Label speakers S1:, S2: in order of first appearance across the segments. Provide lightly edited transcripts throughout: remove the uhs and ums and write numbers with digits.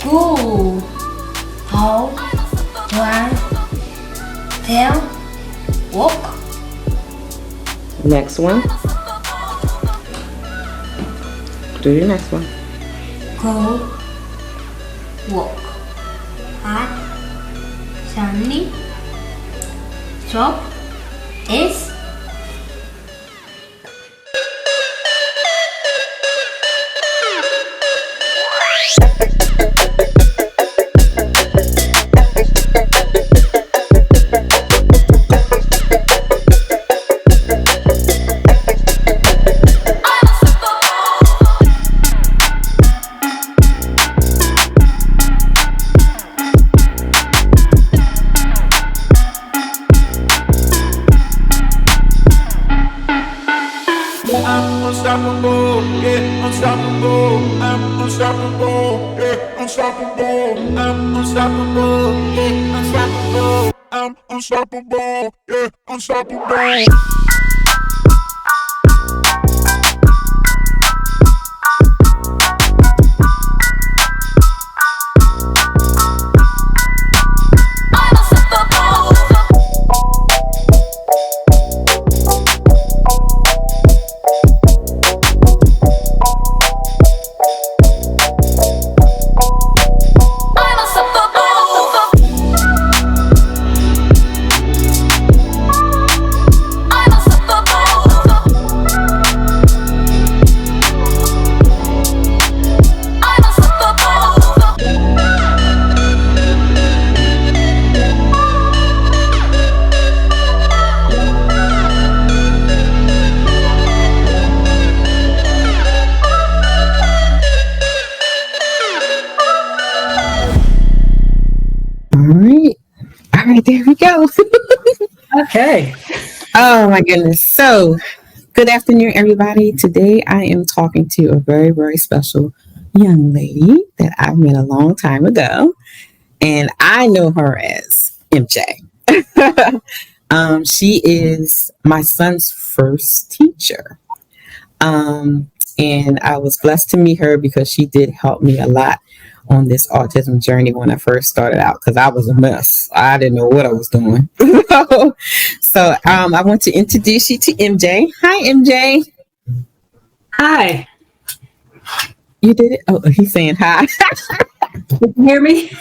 S1: Go, hold, run, tell, walk.
S2: Next one. Do your next one.
S1: Go, walk. Hot, sunny, soft, is.
S3: I'm unstoppable, yeah, unstoppable. I'm unstoppable, yeah, unstoppable. I'm unstoppable, yeah, unstoppable. I'm unstoppable, yeah, unstoppable.
S2: All right, there we go.
S4: Okay.
S2: Oh my goodness. So, good afternoon, everybody. Today I am talking to a very, very special young lady that I met a long time ago, and I know her as MJ. She is my son's first teacher. And I was blessed to meet her because she did help me a lot on this autism journey when I first started out, because I was a mess. I didn't know what I was doing. So I want to introduce you to MJ. Hi, MJ.
S4: Hi.
S2: You did it? Oh, he's saying hi.
S4: Can you hear me?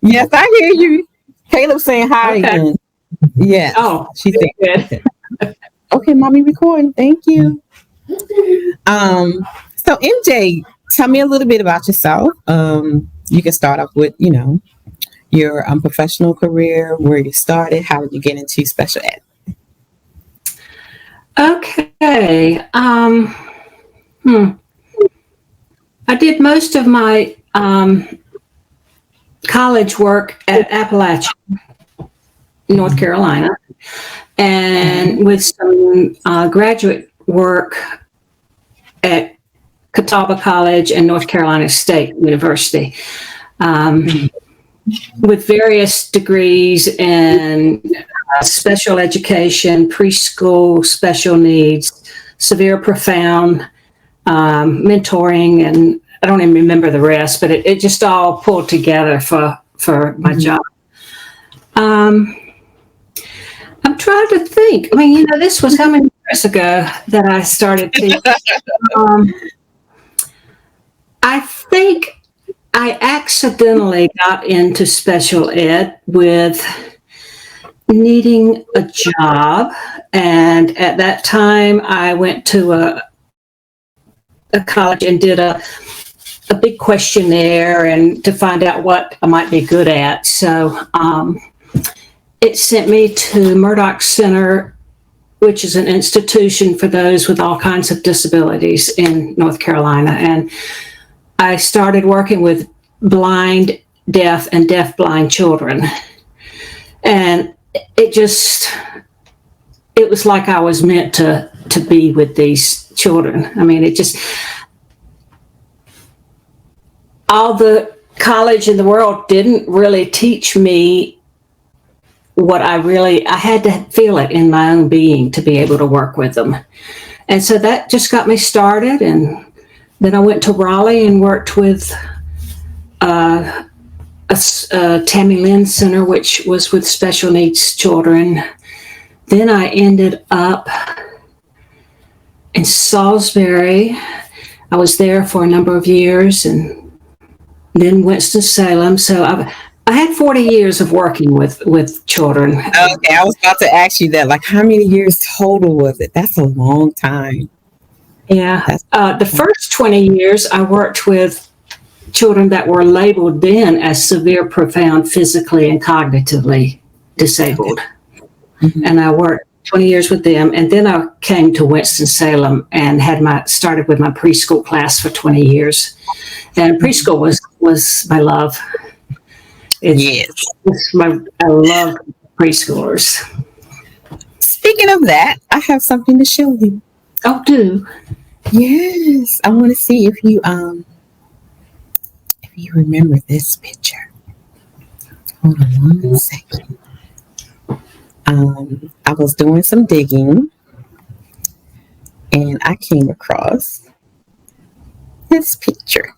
S2: Yes, I hear you. Caleb's saying hi again. Yes.
S4: Oh,
S2: she's saying
S4: good.
S2: okay, mommy recording. Thank you. So MJ, tell me a little bit about yourself. You can start off with, your professional career, where you started, how did you get into special ed?
S4: Okay. I did most of my college work at Appalachian, North Carolina, and with some graduate work at Catawba College and North Carolina State University, with various degrees in special education, preschool, special needs, severe, profound, mentoring, and I don't even remember the rest, but it just all pulled together for my job. I'm trying to think. I mean, this was how many years ago that I started teaching? I think I accidentally got into special ed with needing a job. And at that time, I went to a college and did a big questionnaire and to find out what I might be good at. So it sent me to Murdoch Center, which is an institution for those with all kinds of disabilities in North Carolina. And I started working with blind, deaf, and deaf-blind children. And it was like I was meant to be with these children. I mean, all the college in the world didn't really teach me what I had to feel it in my own being to be able to work with them. And so that just got me started. And then I went to Raleigh and worked with a Tammy Lynn Center, which was with special needs children. Then I ended up in Salisbury. I was there for a number of years, and then Winston-Salem. So I had 40 years of working with children.
S2: Okay, I was about to ask you that. Like, how many years total was it? That's a long time.
S4: Yeah. The first 20 years, I worked with children that were labeled then as severe, profound, physically and cognitively disabled. Mm-hmm. And I worked 20 years with them. And then I came to Winston-Salem and started with my preschool class for 20 years. And preschool was my love. I love preschoolers.
S2: Speaking of that, I have something to show you.
S4: Oh, do?
S2: Yes, I want to see if you remember this picture. Hold on 1 second. I was doing some digging, and I came across this picture.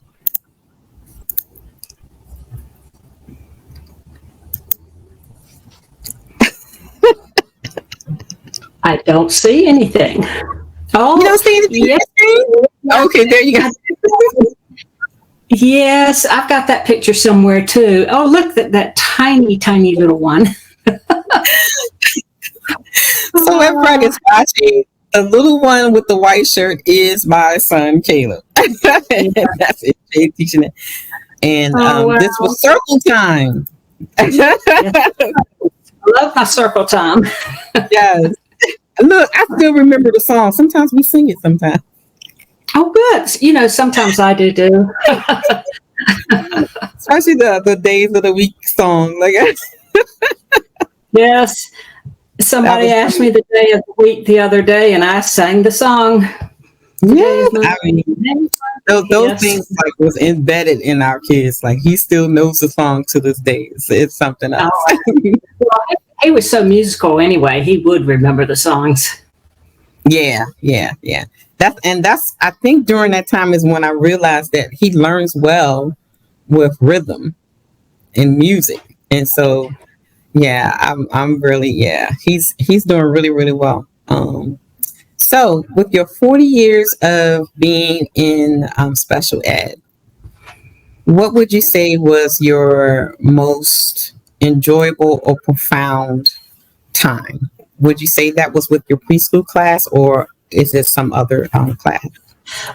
S4: I don't see anything. Oh,
S2: you don't see anything? Yes. Okay, there you go.
S4: Yes, I've got that picture somewhere too. Oh, look at that tiny, tiny little one.
S2: So everybody's watching. The little one with the white shirt is my son, Caleb. That's it. Jay teaching it. And wow. This was circle time.
S4: Yes. I love my circle time.
S2: Yes. Look, I still remember the song. Sometimes we sing it sometimes.
S4: Oh, good. You know, sometimes I do.
S2: Especially the days of the week song. Like,
S4: yes. Somebody asked me the day of the week the other day, and I sang the song.
S2: Yeah, I mean, those things like was embedded in our kids. Like, he still knows the song to this day. It's something else.
S4: Oh, well, he was so musical anyway. He would remember the songs.
S2: Yeah. That's I think during that time is when I realized that he learns well with rhythm and music, and so I'm really he's doing really, really well. So with your 40 years of being in special ed, what would you say was your most enjoyable or profound time? Would you say that was with your preschool class, or is it some other class?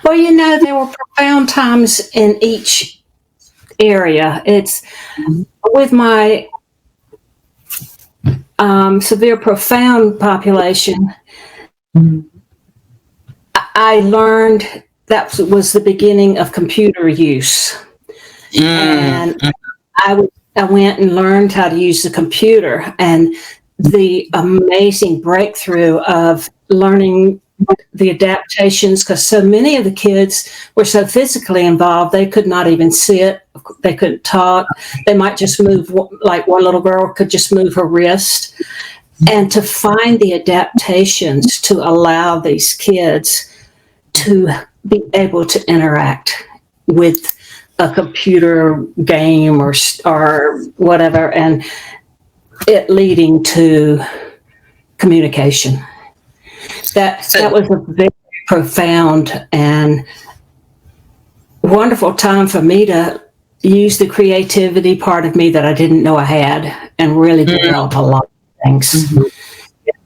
S4: Well, you know, there were profound times in each area. It's with my severe profound population. I learned that was the beginning of computer use. And I went and learned how to use the computer, and the amazing breakthrough of learning the adaptations, because so many of the kids were so physically involved, they could not even sit, they couldn't talk, they might just move, like one little girl could just move her wrist. And to find the adaptations to allow these kids to be able to interact with a computer game or whatever, and it leading to communication. That was a very profound and wonderful time for me to use the creativity part of me that I didn't know I had, and really develop a lot of things. Mm-hmm.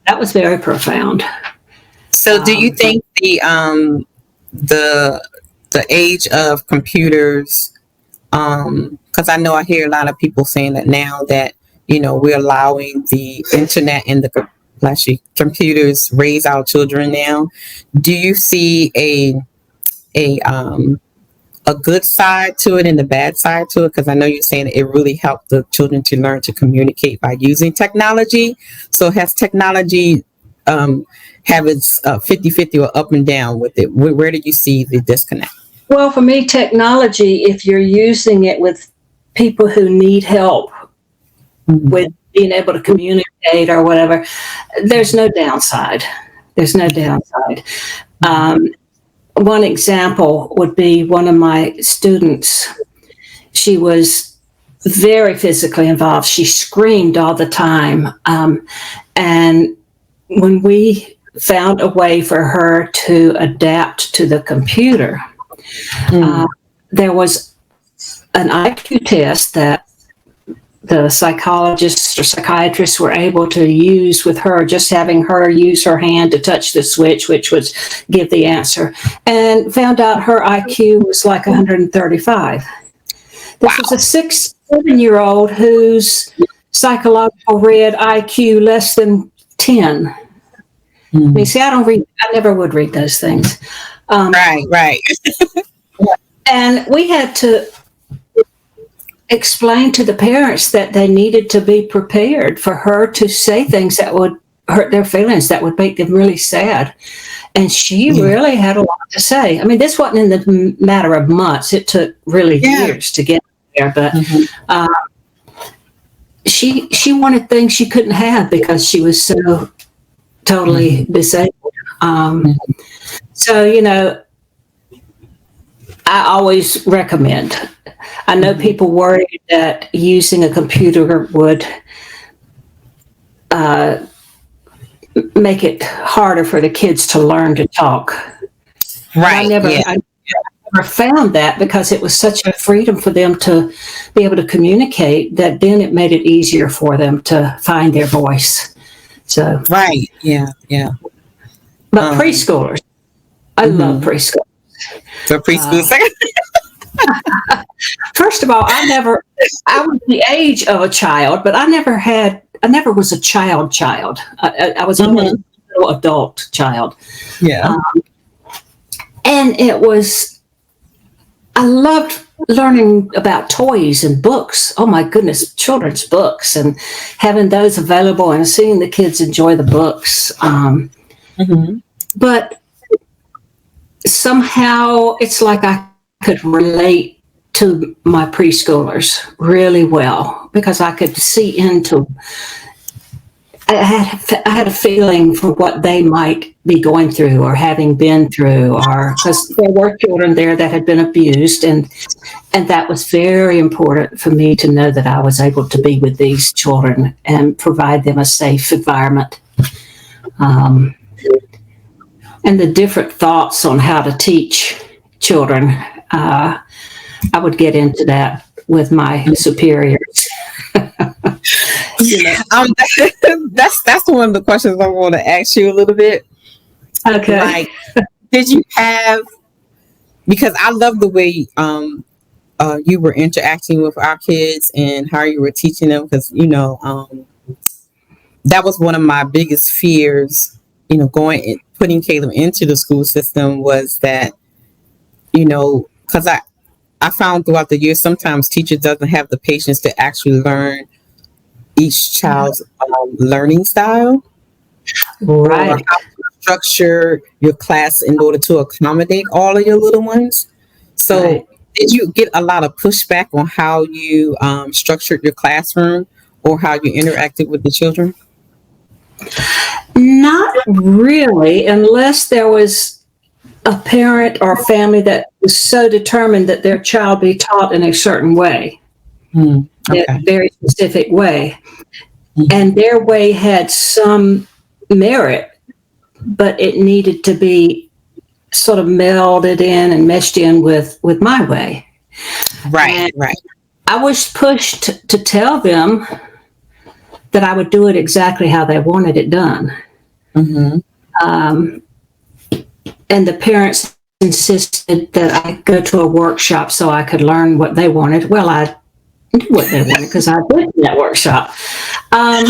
S4: That was very profound.
S2: So do you think the age of computers, because I know I hear a lot of people saying that now that, we're allowing the internet and the actually computers raise our children now. Do you see a good side to it and a bad side to it? Because I know you're saying it really helped the children to learn to communicate by using technology. So has technology have its 50-50 or up and down with it? Where do you see the disconnect?
S4: Well, for me, technology, if you're using it with people who need help with being able to communicate or whatever, there's no downside. There's no downside. One example would be one of my students. She was very physically involved. She screamed all the time. And when we found a way for her to adapt to the computer, there was an IQ test that the psychologists or psychiatrists were able to use with her, just having her use her hand to touch the switch, which would give the answer, and found out her IQ was like 135. This was a 6-7-year-old whose psychological read IQ less than 10. I mean, see, I never would read those things.
S2: Right.
S4: And we had to explain to the parents that they needed to be prepared for her to say things that would hurt their feelings, that would make them really sad. And she really had a lot to say. I mean, this wasn't in the matter of months. It took really years to get there. But she wanted things she couldn't have because she was so totally disabled. So, I always recommend. I know people worry that using a computer would make it harder for the kids to learn to talk.
S2: Right.
S4: I never found that, because it was such a freedom for them to be able to communicate, that then it made it easier for them to find their voice. So
S2: right. Yeah.
S4: But preschoolers, I love preschoolers.
S2: So preschool
S4: First of all, I was the age of a child, but I never was a child. I was only a little adult child.
S2: Yeah.
S4: And I loved learning about toys and books. Oh my goodness, children's books, and having those available and seeing the kids enjoy the books. But somehow it's like I could relate to my preschoolers really well, because I could see into, I had a feeling for what they might be going through or having been through, or because there were children there that had been abused, and that was very important for me to know that I was able to be with these children and provide them a safe environment. And the different thoughts on how to teach children, I would get into that with my superiors.
S2: That's one of the questions I want to ask you a little bit.
S4: Okay.
S2: Like, did you have? Because I love the way you were interacting with our kids and how you were teaching them. Because that was one of my biggest fears. Putting Caleb into the school system was that, because I found throughout the years, sometimes teachers doesn't have the patience to actually learn each child's learning style.
S4: Right.
S2: Or how to structure your class in order to accommodate all of your little ones. So did you get a lot of pushback on how you structured your classroom or how you interacted with the children?
S4: Not really, unless there was a parent or family that was so determined that their child be taught in a certain way, a very specific way. And their way had some merit, but it needed to be sort of melded in and meshed in with my way.
S2: Right.
S4: I was pushed to tell them that I would do it exactly how they wanted it done. And the parents insisted that I go to a workshop so I could learn what they wanted. Well, what they wanted because I did that workshop. Um,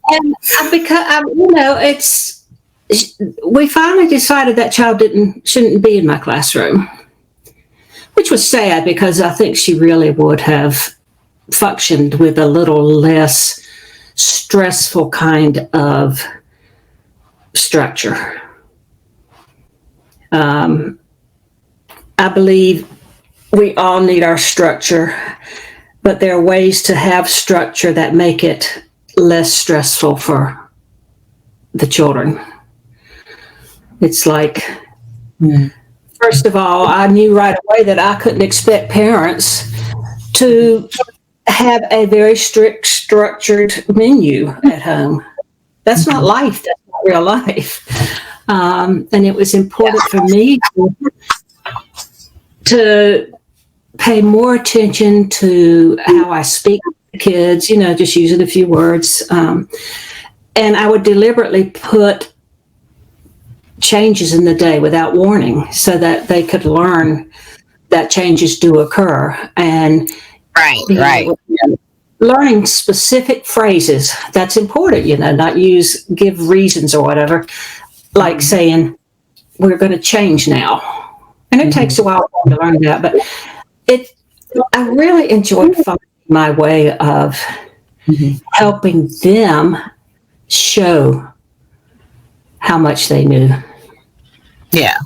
S4: and it's we finally decided that child shouldn't be in my classroom, which was sad because I think she really would have functioned with a little less stressful kind of structure. I believe we all need our structure, but there are ways to have structure that make it less stressful for the children. It's like, first of all, I knew right away that I couldn't expect parents to have a very strict, structured menu at home. That's not life. That's not real life. And it was important for me to pay more attention to how I speak to kids, just using a few words. And I would deliberately put changes in the day without warning so that they could learn that changes do occur. And
S2: right.
S4: Learning specific phrases, that's important, not give reasons or whatever, like saying, we're going to change now. And it takes a while to learn that, but I really enjoyed finding my way of helping them show how much they knew.
S2: Yeah.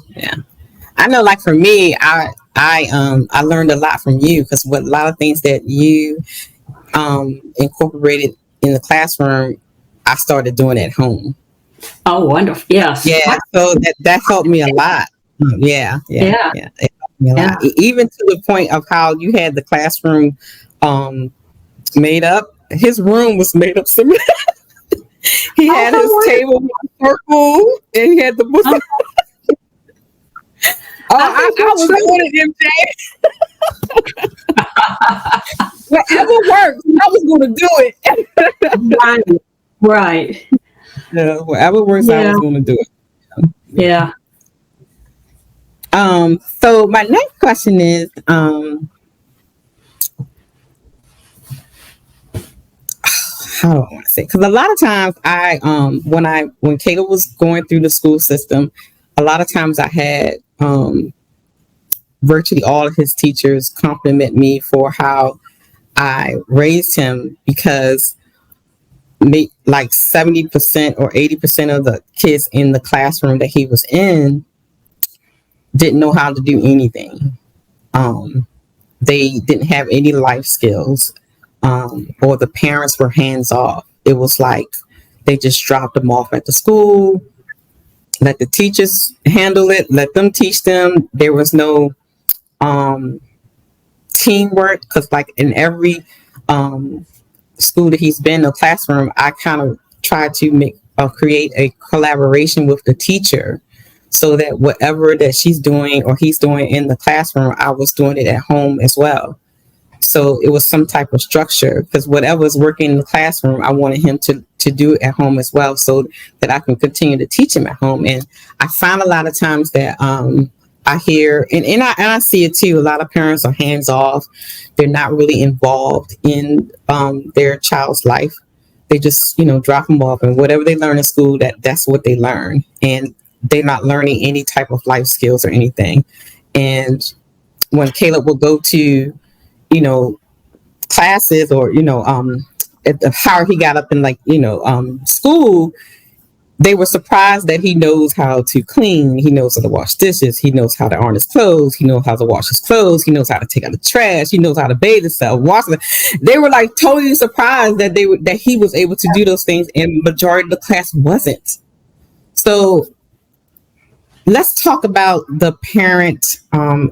S2: I know, like for me, I learned a lot from you because a lot of things that you incorporated in the classroom, I started doing at home.
S4: Oh, wonderful! Yes.
S2: Yeah. So that helped me a lot. Yeah. It helped me a lot. Even to the point of how you had the classroom made up. His room was made up similar. He had his table with a circle, and he had the book. I was doing it, MJ. Whatever works, I was going to do
S4: it. Right.
S2: Yeah, whatever works, I was going to do it.
S4: Yeah.
S2: So my next question is, how do I want to say? Because a lot of times when Caleb was going through the school system, a lot of times I had virtually all of his teachers compliment me for how I raised him, because like 70% or 80% of the kids in the classroom that he was in didn't know how to do anything. They didn't have any life skills, or the parents were hands off. It was like they just dropped them off at the school, let the teachers handle it, let them teach them. There was no teamwork, because like in every school that he's been in the classroom, I kind of try to create a collaboration with the teacher, so that whatever that she's doing or he's doing in the classroom, I was doing it at home as well. So it was some type of structure, because whatever was working in the classroom, I wanted him to do it at home as well, so that I can continue to teach him at home. And I find a lot of times that I hear, and I see it too, a lot of parents are hands off. They're not really involved in their child's life. They just, drop them off, and whatever they learn in school, that's what they learn. And they're not learning any type of life skills or anything. And when Caleb will go to, classes, or, how he got up in school, they were surprised that he knows how to clean. He knows how to wash dishes. He knows how to iron his clothes. He knows how to wash his clothes. He knows how to take out the trash. He knows how to bathe himself, wash it. They were like totally surprised that he was able to do those things, and majority of the class wasn't. So let's talk about the parent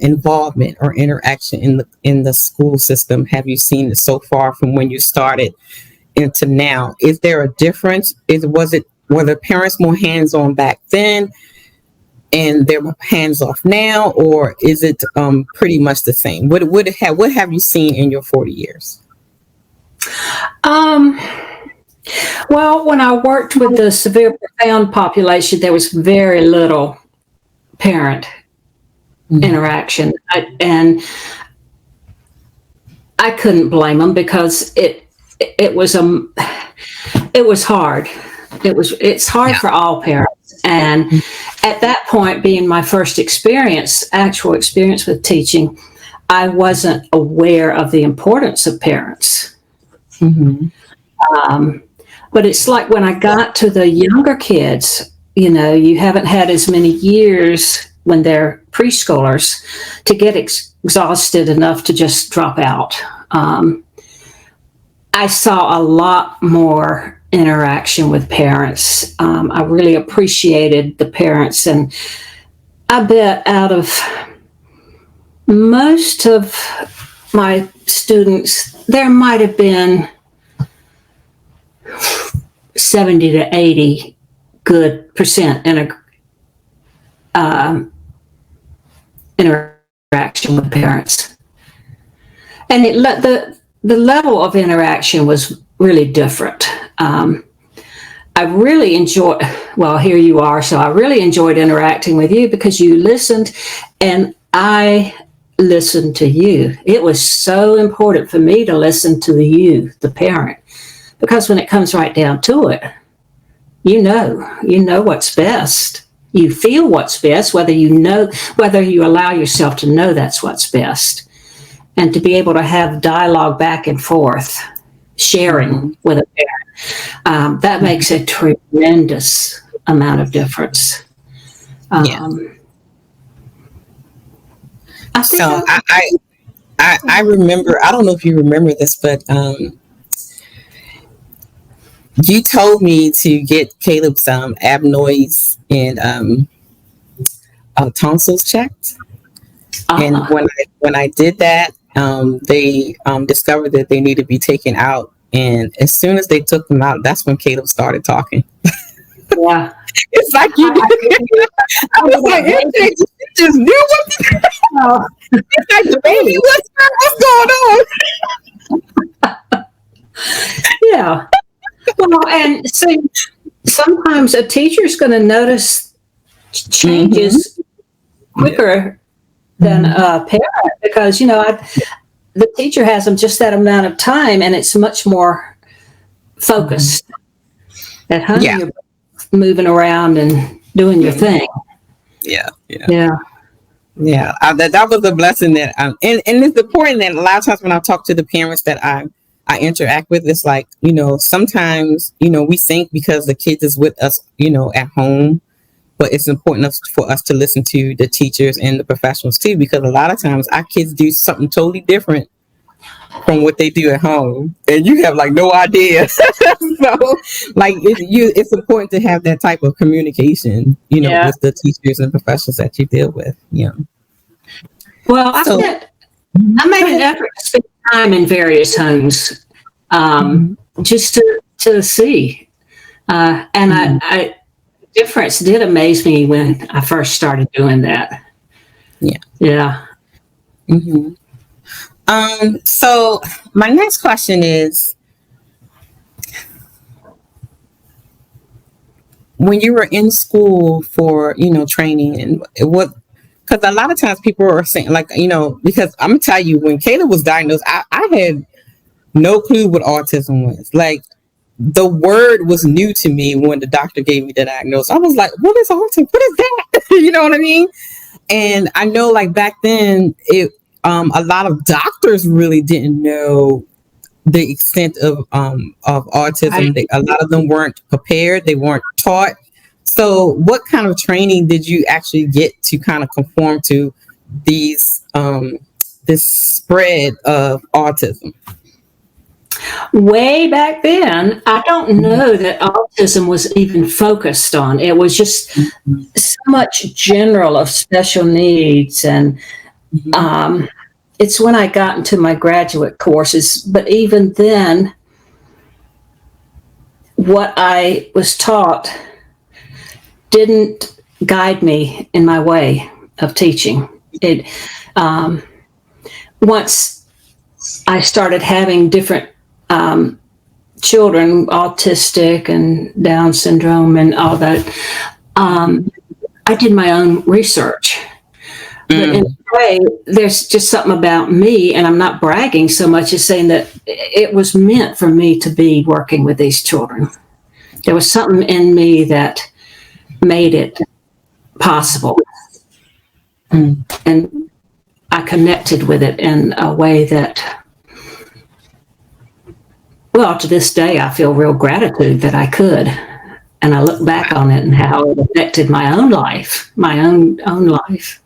S2: involvement or interaction in the school system. Have you seen it so far from when you started into now? Is there a difference? Were the parents more hands-on back then and they're hands-off now, or is it pretty much the same? What have you seen in your 40 years?
S4: Well, when I worked with the severe profound population, there was very little parent interaction. And I couldn't blame them because it was hard. It's hard for all parents. And at that point, being my first actual experience with teaching, I wasn't aware of the importance of parents. But it's like when I got to the younger kids, you haven't had as many years when they're preschoolers to get exhausted enough to just drop out. I saw a lot more interaction with parents. I really appreciated the parents, and I bet out of most of my students, there might have been 70 to 80 good percent interaction with parents. And the level of interaction was really different. I really enjoyed, well, here you are, so I really enjoyed interacting with you because you listened and I listened to you. It was so important for me to listen to you, the parent, because when it comes right down to it, you know what's best. You feel what's best, whether you allow yourself to know that's what's best. And to be able to have dialogue back and forth, sharing with a parent, that makes a tremendous amount of difference.
S2: I remember, I don't know if you remember this, but you told me to get Caleb's adenoids and tonsils checked. And when I did that, they discovered that they need to be taken out. And as soon as they took them out, that's when Caleb started talking.
S4: Yeah.
S2: It's like you I was like, you just knew what it's like, baby, what's going on?
S4: Yeah. Well, and so sometimes a teacher's going to notice changes quicker than a parent because, the teacher has them just that amount of time and it's much more focused. At home, you're moving around and doing your thing.
S2: Yeah. That was a blessing that, and it's important that a lot of times when I talk to the parents that I interact with, it's like, sometimes, we think because the kids is with us, at home, but it's important for us to listen to the teachers and the professionals too, because a lot of times our kids do something totally different from what they do at home, and you have like no idea. So, like, it's important to have that type of communication, with the teachers and professionals that you deal with.
S4: Well, I made an effort to spend time in various homes, just to see, and I difference did amaze me when I first started doing that. Yeah.
S2: So my next question is, when you were in school for, training, and because a lot of times people are saying, like, because I'm gonna tell you, when Caleb was diagnosed, I had no clue what autism was. Like, the word was new to me when the doctor gave me the diagnosis. I was like, what is autism? What is that? You know what I mean? And I know, like, back then, a lot of doctors really didn't know the extent of autism. A lot of them weren't prepared. They weren't taught. So what kind of training did you actually get to kind of conform to this spread of autism?
S4: Way back then, I don't know that autism was even focused on. It was just so much general of special needs. And it's when I got into my graduate courses. But even then, what I was taught didn't guide me in my way of teaching. Once I started having different children, autistic and Down syndrome and all that, I did my own research. But in a way, there's just something about me, and I'm not bragging so much as saying that it was meant for me to be working with these children. There was something in me that made it possible. And I connected with it in a way that, well, to this day, I feel real gratitude that I could. And I look back on it and how it affected my own life, my own life.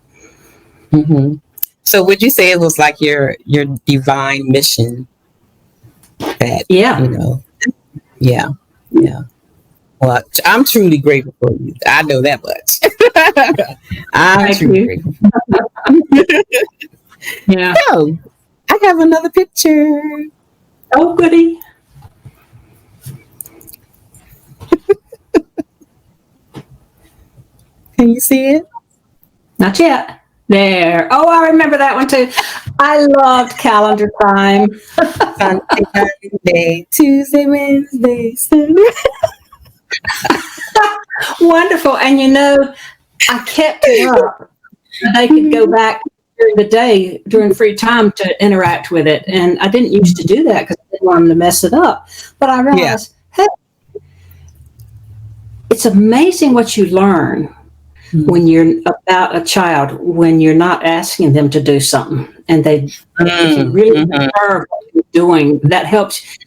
S2: Mm-hmm. So would you say it was like your divine mission that,
S4: Yeah.
S2: you know, yeah. Well, I'm truly grateful for you. I know that much. I'm
S4: Thank
S2: truly
S4: you.
S2: grateful.
S4: Yeah.
S2: So, I have another picture.
S4: Oh, goody.
S2: Can you see it?
S4: Not yet. There. Oh, I remember that one too. I loved calendar time.
S2: Sunday, Monday, Tuesday, Wednesday, Sunday.
S4: Wonderful. And you know, I kept it up. They could go back during the day, during free time, to interact with it. And I didn't used to do that because I didn't want them to mess it up. But I realized, hey, it's amazing what you learn when you're about a child, when you're not asking them to do something. And if you really observe what you're doing, that helps,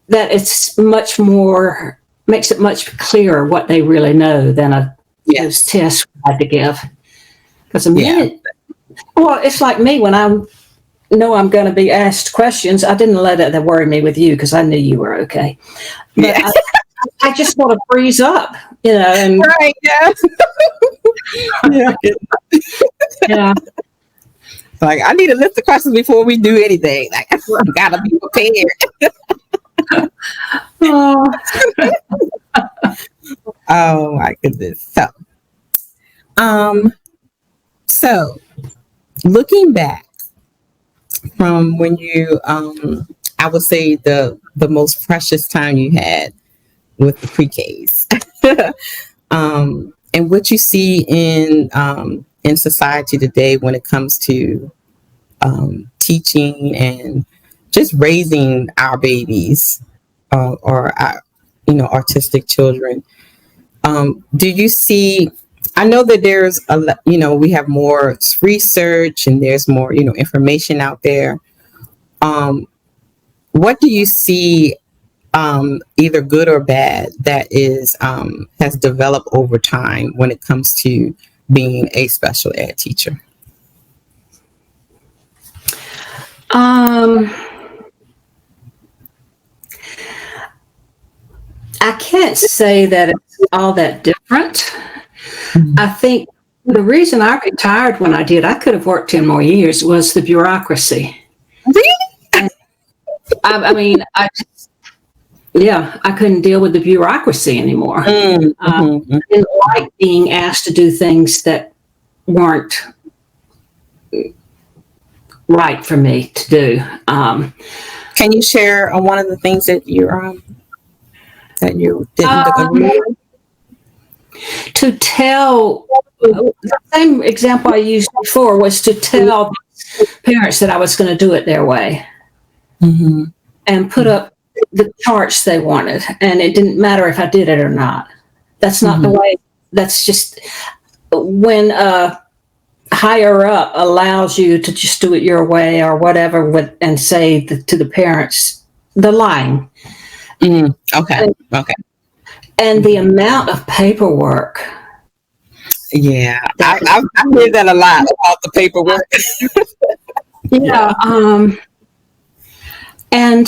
S4: that it's much more, makes it much clearer what they really know than those tests we had to give. Because a minute, well, it's like me when I know I'm going to be asked questions. I didn't let it worry me with you because I knew you were okay. But I just want to freeze up, you know. And
S2: right, yeah. Like, I need a list of questions before we do anything. Like, I gotta be prepared. Oh my goodness. So looking back from when you, I would say the most precious time you had with the pre-Ks, and what you see in society today when it comes to teaching and just raising our babies or our, autistic children. Do you see? I know that there's we have more research and there's more, information out there. What do you see, either good or bad, that is has developed over time when it comes to being a special ed teacher?
S4: I can't say that it's all that different. I think the reason I retired when I did, I could have worked 10 more years, was the bureaucracy.
S2: Really?
S4: I mean, I couldn't deal with the bureaucracy anymore. I didn't like being asked to do things that weren't right for me to do.
S2: Can you share on one of the things that you didn't agree with?
S4: To tell, the same example I used before was to tell parents that I was going to do it their way, and put up the charts they wanted, and it didn't matter if I did it or not. That's not the way. That's just when higher up allows you to just do it your way or whatever, and say to the parents the line.
S2: Okay.
S4: And the amount of paperwork.
S2: Yeah, I hear that a lot about the paperwork.
S4: And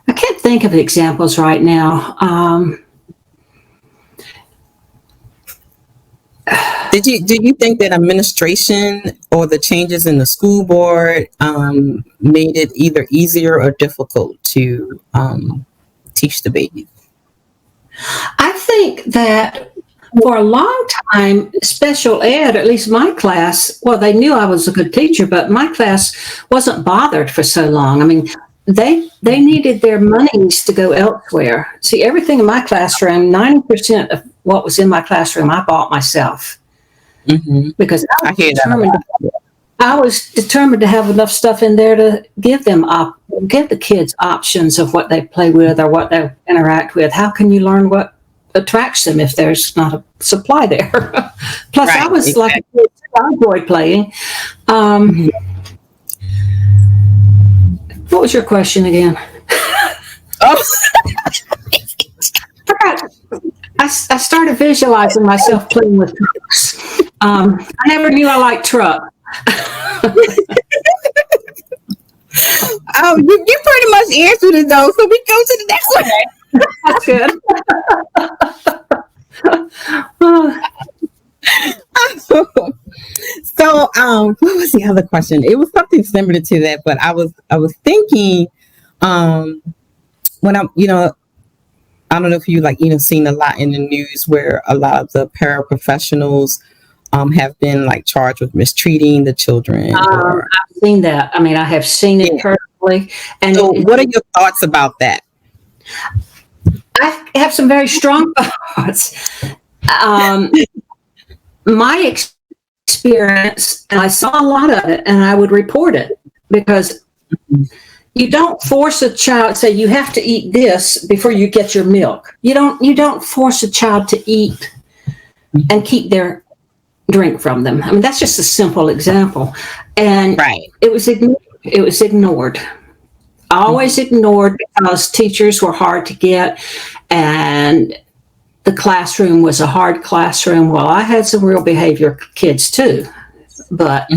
S4: I can't think of examples right now.
S2: Did you think that administration or the changes in the school board made it either easier or difficult to teach the babies?
S4: I think that for a long time, special ed, at least my class, well, they knew I was a good teacher, but my class wasn't bothered for so long. I mean, they needed their monies to go elsewhere. See, everything in my classroom, 90% of what was in my classroom, I bought myself.
S2: Mm-hmm.
S4: because
S2: I hear that a lot.
S4: I was determined to have enough stuff in there to give give the kids options of what they play with or what they interact with. How can you learn what attracts them if there's not a supply there? Plus, I
S2: Right,
S4: was
S2: exactly.
S4: like a kid, I enjoyed playing.
S2: Mhm.
S4: What was your question again?
S2: Oh,
S4: I started visualizing myself playing with trucks. I never knew I liked trucks.
S2: oh, you pretty much answered it though. So we go to the next
S4: That's good.
S2: one. So, what was the other question? It was something similar to that, but I was thinking, um, when I'm, I don't know if you like, seen a lot in the news where a lot of the paraprofessionals, have been like charged with mistreating the children or,
S4: I've seen that. I mean, I have seen it
S2: yeah.
S4: personally, and
S2: So, what are your thoughts about that?
S4: I have some very strong thoughts. My experience, and I saw a lot of it, and I would report it because you don't force a child. Say you have to eat this before you get your milk. You don't force a child to eat and keep their drink from them. I mean, that's just a simple example, and
S2: Right.
S4: it was ignored. It was ignored. Always ignored because teachers were hard to get, and the classroom was a hard classroom. Well, I had some real behavior kids too, but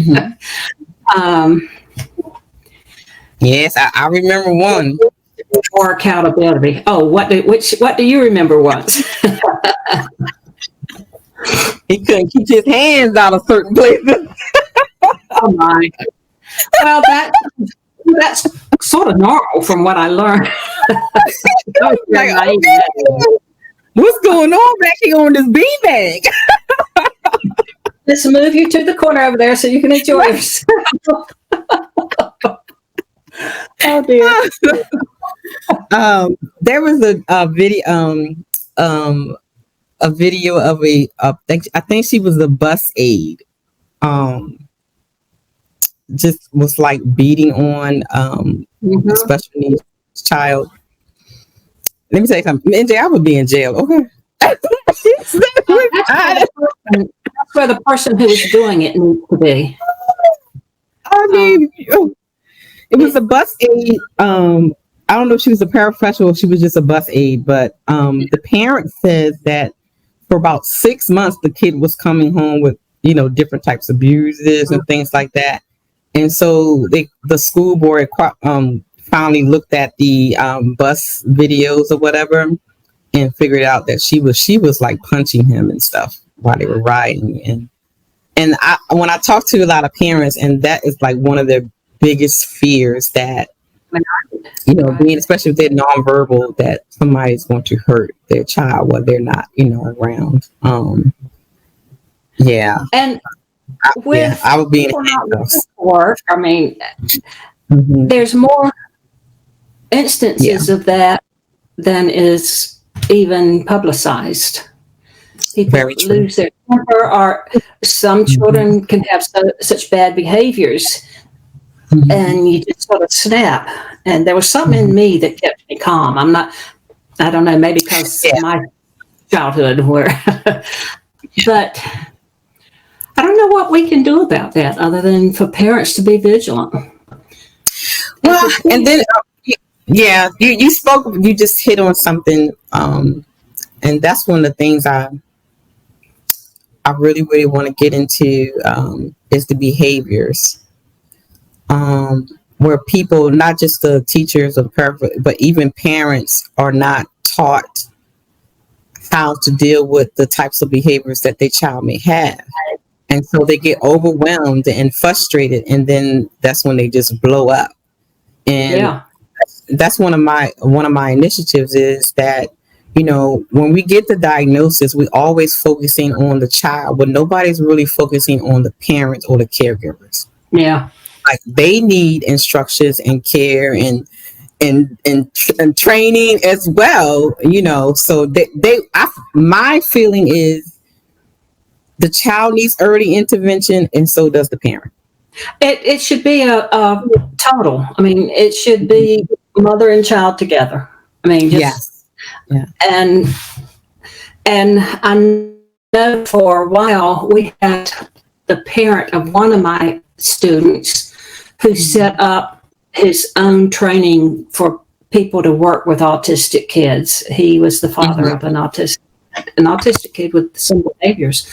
S2: Yes, I remember one.
S4: more accountability. Oh, what do you remember once?
S2: He couldn't keep his hands out of certain places.
S4: Oh my. Well, that's sort of normal from what I learned. I was very
S2: Like,
S4: naive.
S2: okay, what's going on back here on this beanbag?
S4: Let's move you to the corner over there so you can enjoy yourself. Oh dear.
S2: There was a video of I think she was a bus aide. Just was like beating on a special needs child. Let me tell you something. NJ, I would be in jail. Okay.
S4: That's where the person who is doing it needs to be.
S2: I mean, it was a bus aide. I don't know if she was a paraprofessional, if she was just a bus aide, but the parent says that for about 6 months, the kid was coming home with, different types of bruises and things like that. And so the school board finally looked at the bus videos or whatever and figured out that she was like punching him and stuff while they were riding. And when I talk to a lot of parents, and that is like one of their biggest fears, that being, especially if they're nonverbal, that somebody's going to hurt their child while they're not, around. Yeah.
S4: And with
S2: I would be in
S4: people not
S2: handcuffs.
S4: work, I mean, there's more instances of that than is even publicized. People lose their temper, or some children can have such bad behaviors, and you just sort of snap. And there was something in me that kept me calm. I don't know, maybe because of my childhood, but I don't know what we can do about that other than for parents to be vigilant.
S2: Well, and then, you just hit on something, and that's one of the things I really, really want to get into, is the behaviors, where people, not just the teachers or but even parents, are not taught how to deal with the types of behaviors that their child may have. And so they get overwhelmed and frustrated, and then that's when they just blow up. And that's one of my initiatives, is that, when we get the diagnosis, we always focusing on the child, but nobody's really focusing on the parents or the caregivers.
S4: Yeah.
S2: Like, they need instructions and care and training as well, so my feeling is, the child needs early intervention, and so does the parent.
S4: It should be a total. I mean, it should be mother and child together. I mean, just
S2: Yes. Yeah.
S4: and I know for a while we had the parent of one of my students who set up his own training for people to work with autistic kids. He was the father of an autistic kid with similar behaviors.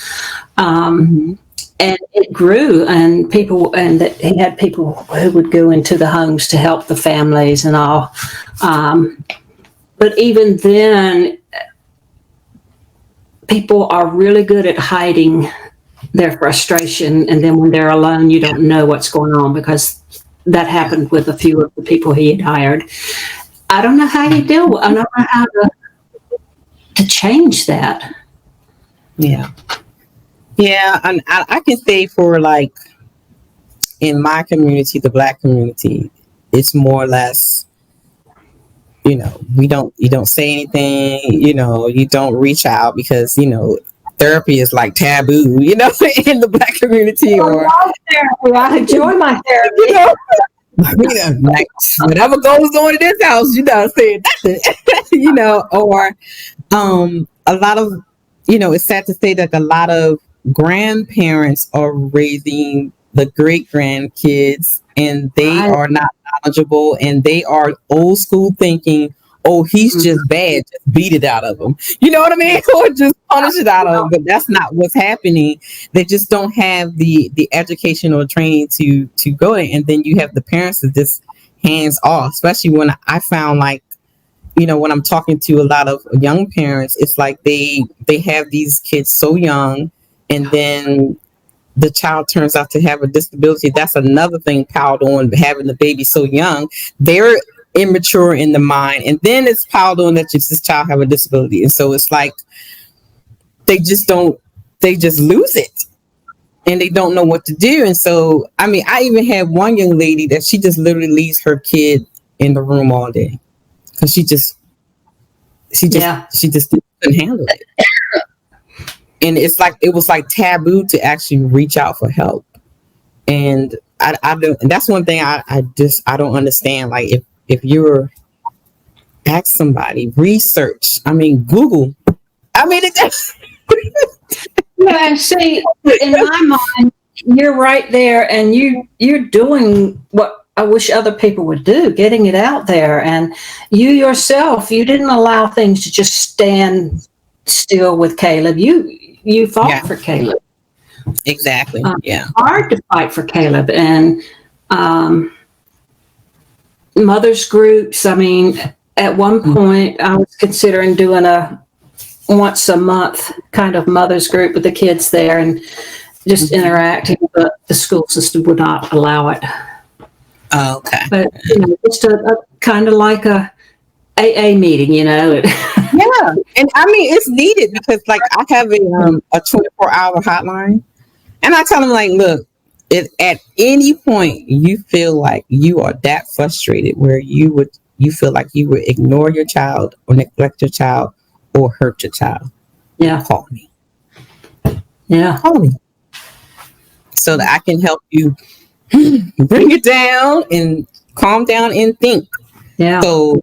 S4: And it grew, and he had people who would go into the homes to help the families and all. But even then, people are really good at hiding their frustration, and then when they're alone, you don't know what's going on, because that happened with a few of the people he had hired. I don't know how you do. I don't know how to change that.
S2: Yeah. Yeah, and I can say for like in my community, the Black community, it's more or less, you don't say anything, you don't reach out because, therapy is like taboo, in the Black community. Or
S4: I enjoy my therapy.
S2: Like whatever goes on in this house, saying nothing, or a lot of, it's sad to say that a lot of grandparents are raising the great grandkids, and they are not knowledgeable, and they are old school thinking, oh, he's just bad, just beat it out of him. You know what I mean? Or just punish it out of him. But that's not what's happening. They just don't have the education or training to go in. And then you have the parents that just hands off, especially when I found like, when I'm talking to a lot of young parents, it's like they have these kids so young, and then the child turns out to have a disability. That's another thing piled on having the baby so young. They're immature in the mind, and then it's piled on that this child have a disability. And so it's like they just lose it, and they don't know what to do. And so, I mean, I even had one young lady that she just literally leaves her kid in the room all day because she just couldn't handle it. And it's like, it was like taboo to actually reach out for help. And I don't, and that's one thing I don't understand. Like if you're ask somebody, research, I mean, Google, I mean,
S4: Yeah, and see, in my mind, you're right there, and you're doing what I wish other people would do, getting it out there. And you yourself, you didn't allow things to just stand still with Caleb. You fought for Caleb.
S2: Exactly. Yeah.
S4: Hard to fight for Caleb. And mothers groups, I mean, at one point I was considering doing a once a month kind of mothers group with the kids there and just interacting, but the school system would not allow it.
S2: Oh, okay.
S4: But just a kind of like a AA meeting,
S2: Yeah, and I mean it's needed because like I have a 24-hour hotline, and I tell them like, look, if at any point you feel like you are that frustrated where you feel like you would ignore your child or neglect your child or hurt your child, call me.
S4: Yeah,
S2: call me so that I can help you bring it down and calm down and think.
S4: Yeah.
S2: So.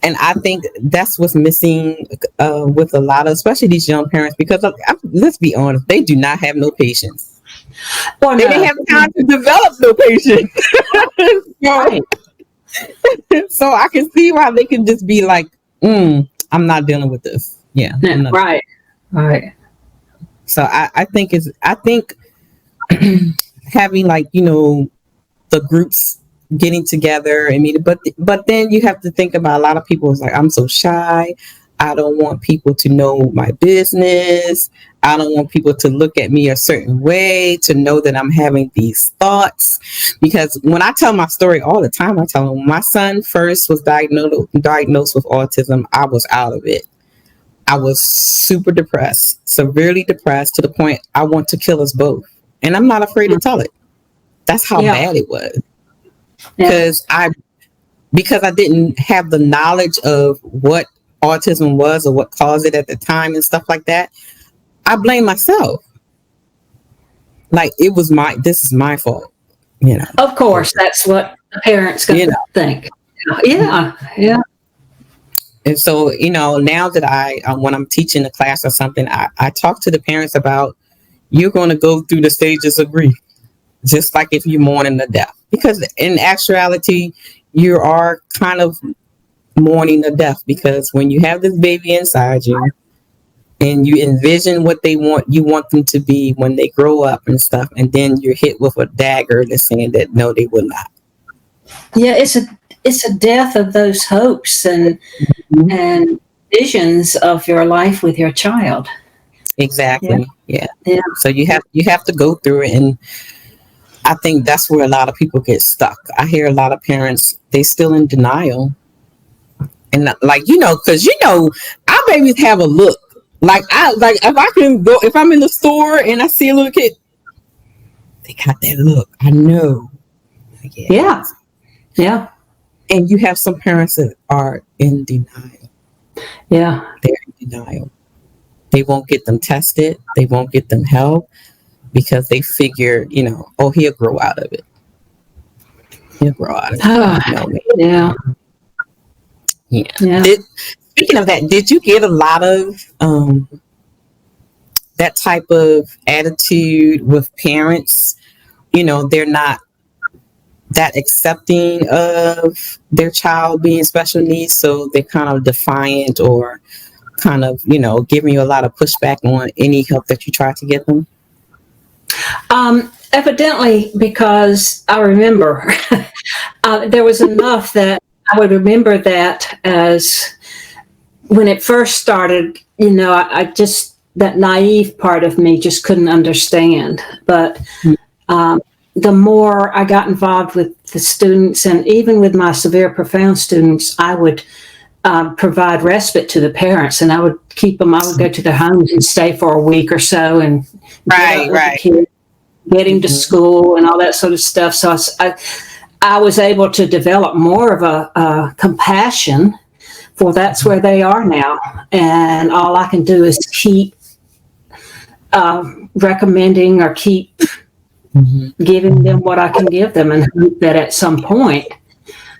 S2: And I think that's what's missing with a lot of, especially these young parents, because let's be honest, they do not have no patience. Well, they didn't have time to develop no patience. Right. So I can see why they can just be like, I'm not dealing with this. Yeah.
S4: Right. Right.
S2: So I think having like, the groups getting together and meeting, but then you have to think about a lot of people is like, I'm so shy, I don't want people to know my business, I don't want people to look at me a certain way, to know that I'm having these thoughts. Because when I tell my story all the time, I tell them when my son first was diagnosed with autism, I was out of it. I was super depressed, severely depressed, to the point I want to kill us both, and I'm not afraid to tell it. That's how bad it was. Because I didn't have the knowledge of what autism was or what caused it at the time and stuff like that. I blame myself. like this is my fault,
S4: Of course, that's what the parents going to think. Yeah, yeah.
S2: And so, now that when I'm teaching a class or something, I talk to the parents about, you're going to go through the stages of grief, just like if you're mourning the death. Because in actuality, you are kind of mourning the death, because when you have this baby inside you and you envision what you want them to be when they grow up and stuff, and then you're hit with a dagger that's saying that no, they will not.
S4: Yeah, it's a death of those hopes and visions of your life with your child.
S2: Exactly. Yeah.
S4: Yeah.
S2: So you have to go through it, and I think that's where a lot of people get stuck. I hear a lot of parents, they still in denial. And because our babies have a look. Like if I'm in the store and I see a little kid, they got that look. I know.
S4: Yeah. Yeah.
S2: And you have some parents that are in denial.
S4: Yeah.
S2: They're in denial. They won't get them tested. They won't get them help because they figure, he'll grow out of it. He'll grow out of it.
S4: Yeah.
S2: Yeah. Speaking of that, did you get a lot of that type of attitude with parents? They're not that accepting of their child being special needs, so they're kind of defiant or kind of, giving you a lot of pushback on any help that you try to get them?
S4: Evidently, because I remember there was enough that I would remember that as when it first started, I just, that naive part of me just couldn't understand. But the more I got involved with the students, and even with my severe profound students, I would provide respite to the parents, and I would keep them. I would go to their homes and stay for a week or so, and get him to school and all that sort of stuff. So I was able to develop more of a compassion for that's where they are now, and all I can do is keep recommending or keep giving them what I can give them, and hope that at some point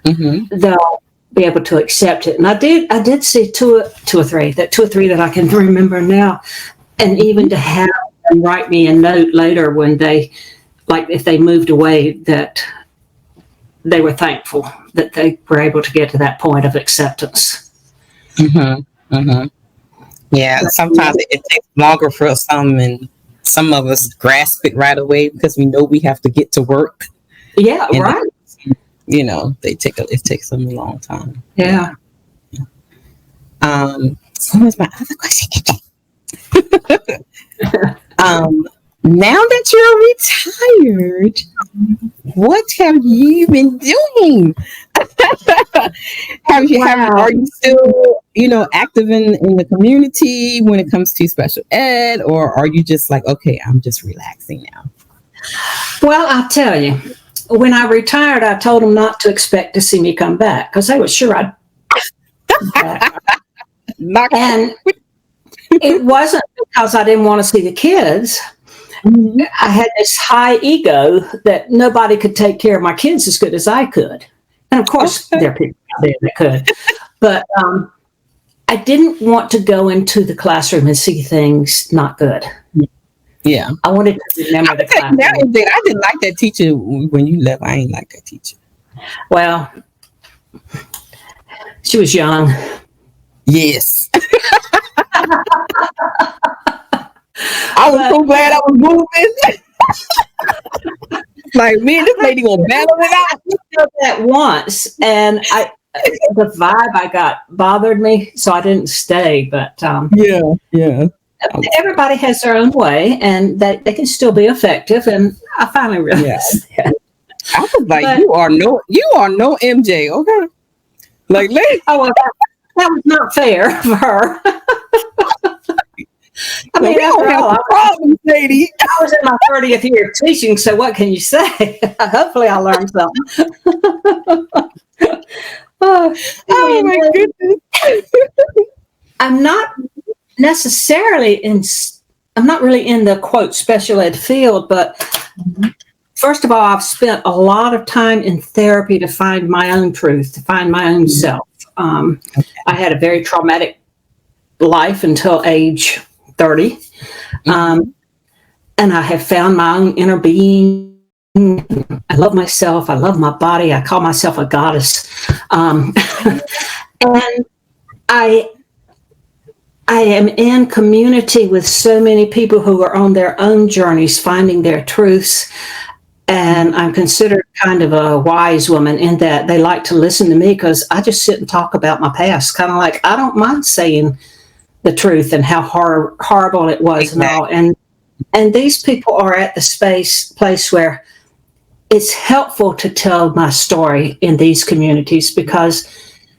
S4: they'll be able to accept it. And I did see two or three that I can remember now, and even to have them write me a note later when they, like if they moved away, that they were thankful that they were able to get to that point of acceptance.
S2: Yeah, sometimes it takes longer for some, and some of us grasp it right away because we know we have to get to work.
S4: Yeah, and right.
S2: It takes them a long time.
S4: Yeah.
S2: What was my other question? Now that you're retired, what have you been doing? Are you still, active in the community when it comes to special ed, or are you just like, okay, I'm just relaxing now?
S4: Well, I'll tell you, when I retired, I told them not to expect to see me come back because they were sure I'd come back. And it wasn't because I didn't want to see the kids. I had this high ego that nobody could take care of my kids as good as I could. And of course, there are people out there that could. But I didn't want to go into the classroom and see things not good.
S2: Yeah.
S4: I wanted to remember the classroom.
S2: I didn't like that teacher when you left. I ain't like that teacher.
S4: Well, she was young.
S2: Yes. I was so glad I was moving. Like, man, this lady gonna battle it out.
S4: I did that once, and the vibe I got bothered me, so I didn't stay. But
S2: yeah.
S4: Everybody has their own way, and they can still be effective. And I finally realized that.
S2: I was like, you are no MJ, okay? Like,
S4: well, that was not fair for her. I mean, after all,
S2: lady.
S4: I was in my 30th year of teaching, so what can you say? Hopefully I learned something.
S2: Oh my goodness.
S4: I'm not necessarily I'm not really in the quote special ed field, but first of all, I've spent a lot of time in therapy to find my own truth, to find my own self. I had a very traumatic life until age 30. And I have found my own inner being. I love myself. I love my body. I call myself a goddess. And I am in community with so many people who are on their own journeys, finding their truths. And I'm considered kind of a wise woman in that they like to listen to me because I just sit and talk about my past. Kind of like, I don't mind saying the truth and how horrible it was and all. And these people are at the place where it's helpful to tell my story in these communities because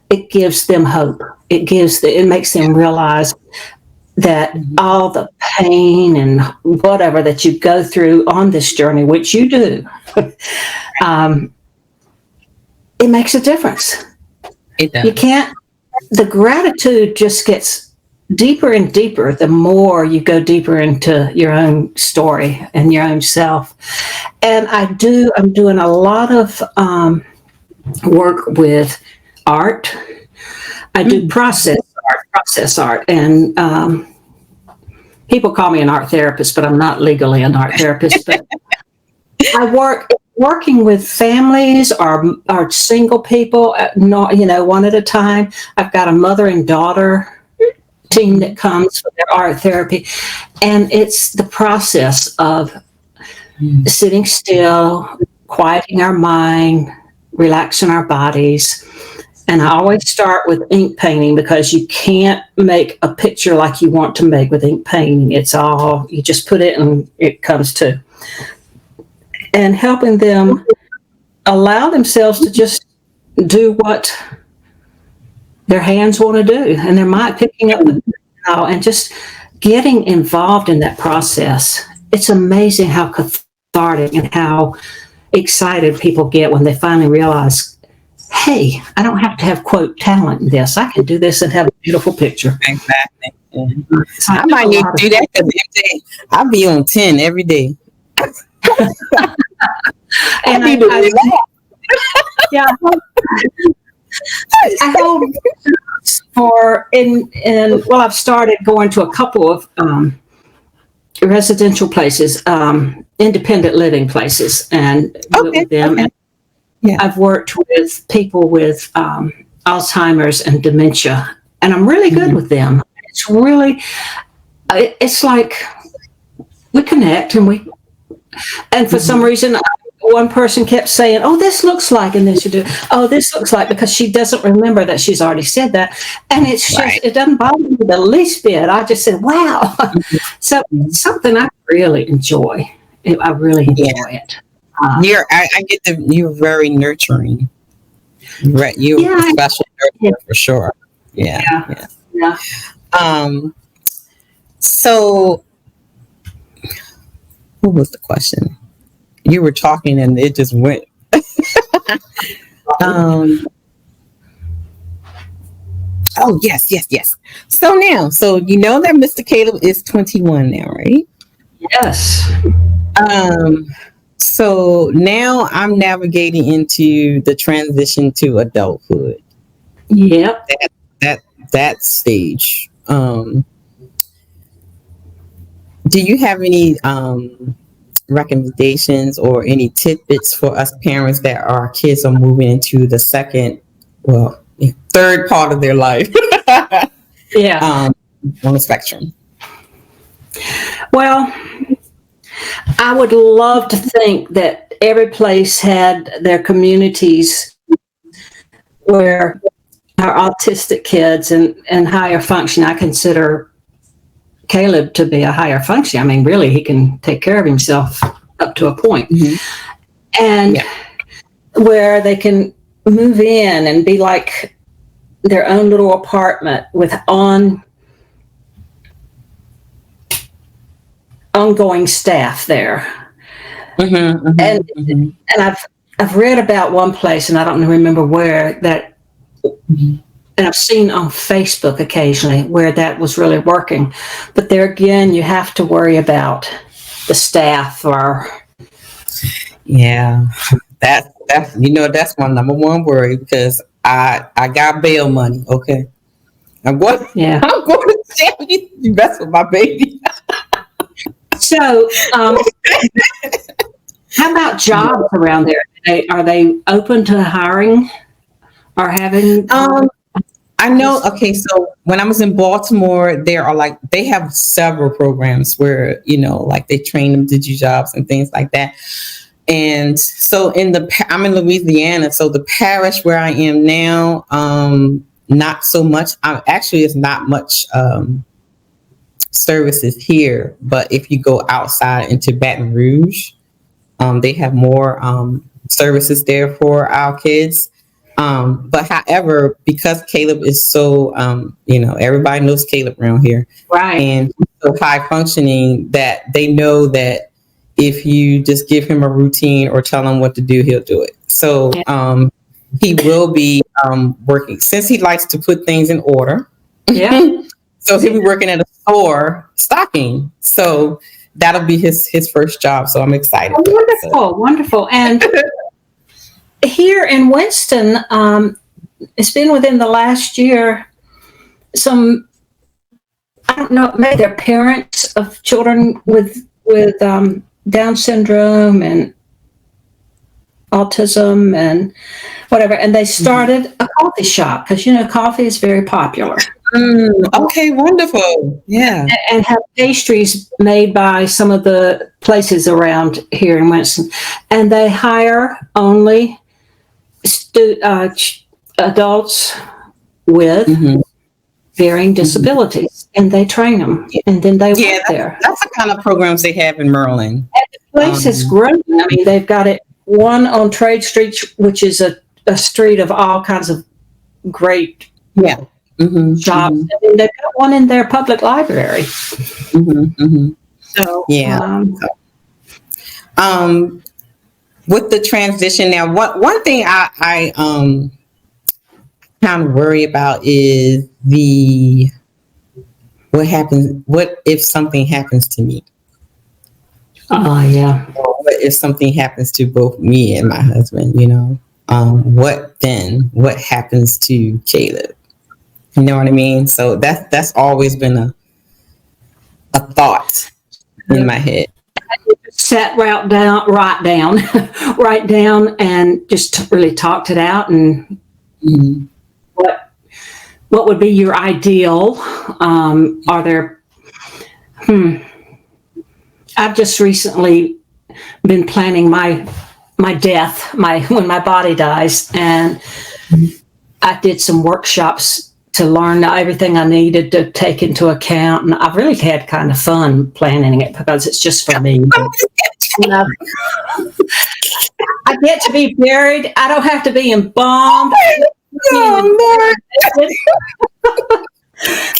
S4: it gives them hope. It makes them realize that all the pain and whatever that you go through on this journey, which you do, it makes a difference.
S2: It does.
S4: You can't, the gratitude just gets deeper and deeper the more you go deeper into your own story and your own self. And I'm doing a lot of work with art. I do process art, and people call me an art therapist, but I'm not legally an art therapist. But I working with families or single people, one at a time. I've got a mother and daughter team that comes for their art therapy, and it's the process of sitting still, quieting our mind, relaxing our bodies. And I always start with ink painting because you can't make a picture like you want to make with ink painting. It's all, you just put it and it comes to. And helping them allow themselves to just do what their hands want to do. And their mind picking up and just getting involved in that process. It's amazing how cathartic and how excited people get when they finally realize, hey, I don't have to have, quote, talent in this. I can do this and have a beautiful picture.
S2: Exactly. I might need to do that because I'll be on 10 every day.
S4: And I hope I've started going to a couple of residential places, independent living places, and with them. Okay. Yeah. I've worked with people with Alzheimer's and dementia, and I'm really good with them. It's like we connect, and for some reason, one person kept saying, "Oh, this looks like," and then she do, "Oh, this looks like," because she doesn't remember that she's already said that, and it's just it doesn't bother me the least bit. I just said, "Wow," so it's something I really enjoy. I really enjoy it.
S2: I get you're very nurturing. Right, you're a special nurturer for sure. Yeah. So, what was the question? You were talking and it just went. Oh yes. So you know that Mr. Caleb is 21 now, right?
S4: Yes.
S2: So now I'm navigating into the transition to adulthood.
S4: Yep.
S2: That stage. Do you have any recommendations or any tidbits for us parents that our kids are moving into the third part of their life? On the spectrum.
S4: Well, I would love to think that every place had their communities where our autistic kids and higher function. I consider Caleb to be a higher function. I mean, really, he can take care of himself up to a point. And where they can move in and be like their own little apartment with ongoing staff there. And I've read about one place, and I don't remember where, that and I've seen on Facebook occasionally where that was really working. But there again, you have to worry about the staff or.
S2: Yeah, that's that's my number one worry because I got bail money. Okay, I'm going.
S4: Yeah.
S2: I'm going to jail. You mess with my baby.
S4: So, how about jobs around there? Are they open to hiring or having?
S2: I know. Okay, so when I was in Baltimore, they have several programs where like they train them to do jobs and things like that. And so I'm in Louisiana, so the parish where I am now, not so much. Actually, it's not much services here. But if you go outside into Baton Rouge, they have more services there for our kids. But however, because Caleb is so, everybody knows Caleb around here,
S4: Right.
S2: and he's so high functioning that they know that if you just give him a routine or tell him what to do, he'll do it. So he will be working since he likes to put things in order.
S4: Yeah.
S2: So he'll be working at a store stocking. So that'll be his first job. So I'm excited.
S4: Oh, wonderful, wonderful. And here in Winston, it's been within the last year, I don't know, maybe they're parents of children with Down syndrome and autism and whatever, and they started a coffee shop because coffee is very popular.
S2: Okay, wonderful. Yeah.
S4: And have pastries made by some of the places around here in Winston, and they hire only adults with varying disabilities, and they train them, and then they work there.
S2: That's the kind of programs they have in Maryland.
S4: And the place has grown. I mean, they've got it one on Trade Street, which is a street of all kinds of great jobs, and then they've got one in their public library. So
S2: with the transition now, one thing I kind of worry about is what if something happens to me?
S4: Yeah.
S2: What if something happens to both me and my husband? What then? What happens to Caleb? You know what I mean? So that's always been a thought in my head.
S4: Write down, and just really talked it out. And what would be your ideal? Are there? I've just recently been planning my death, when my body dies, and I did some workshops to learn everything I needed to take into account, and I've really had kind of fun planning it because it's just for me. I get to be buried. I don't have to be embalmed.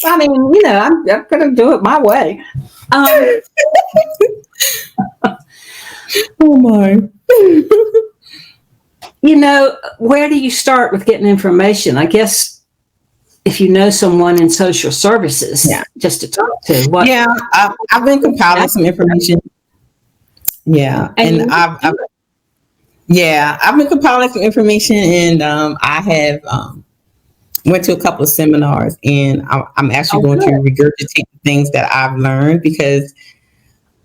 S4: I mean, I'm going to do it my way.
S2: Oh my.
S4: Where do you start with getting information? I guess if you know someone in social services, just to talk to.
S2: I've been compiling some information. Yeah, and I've been compiling some information, and I have went to a couple of seminars, and I'm actually going to regurgitate the things that I've learned because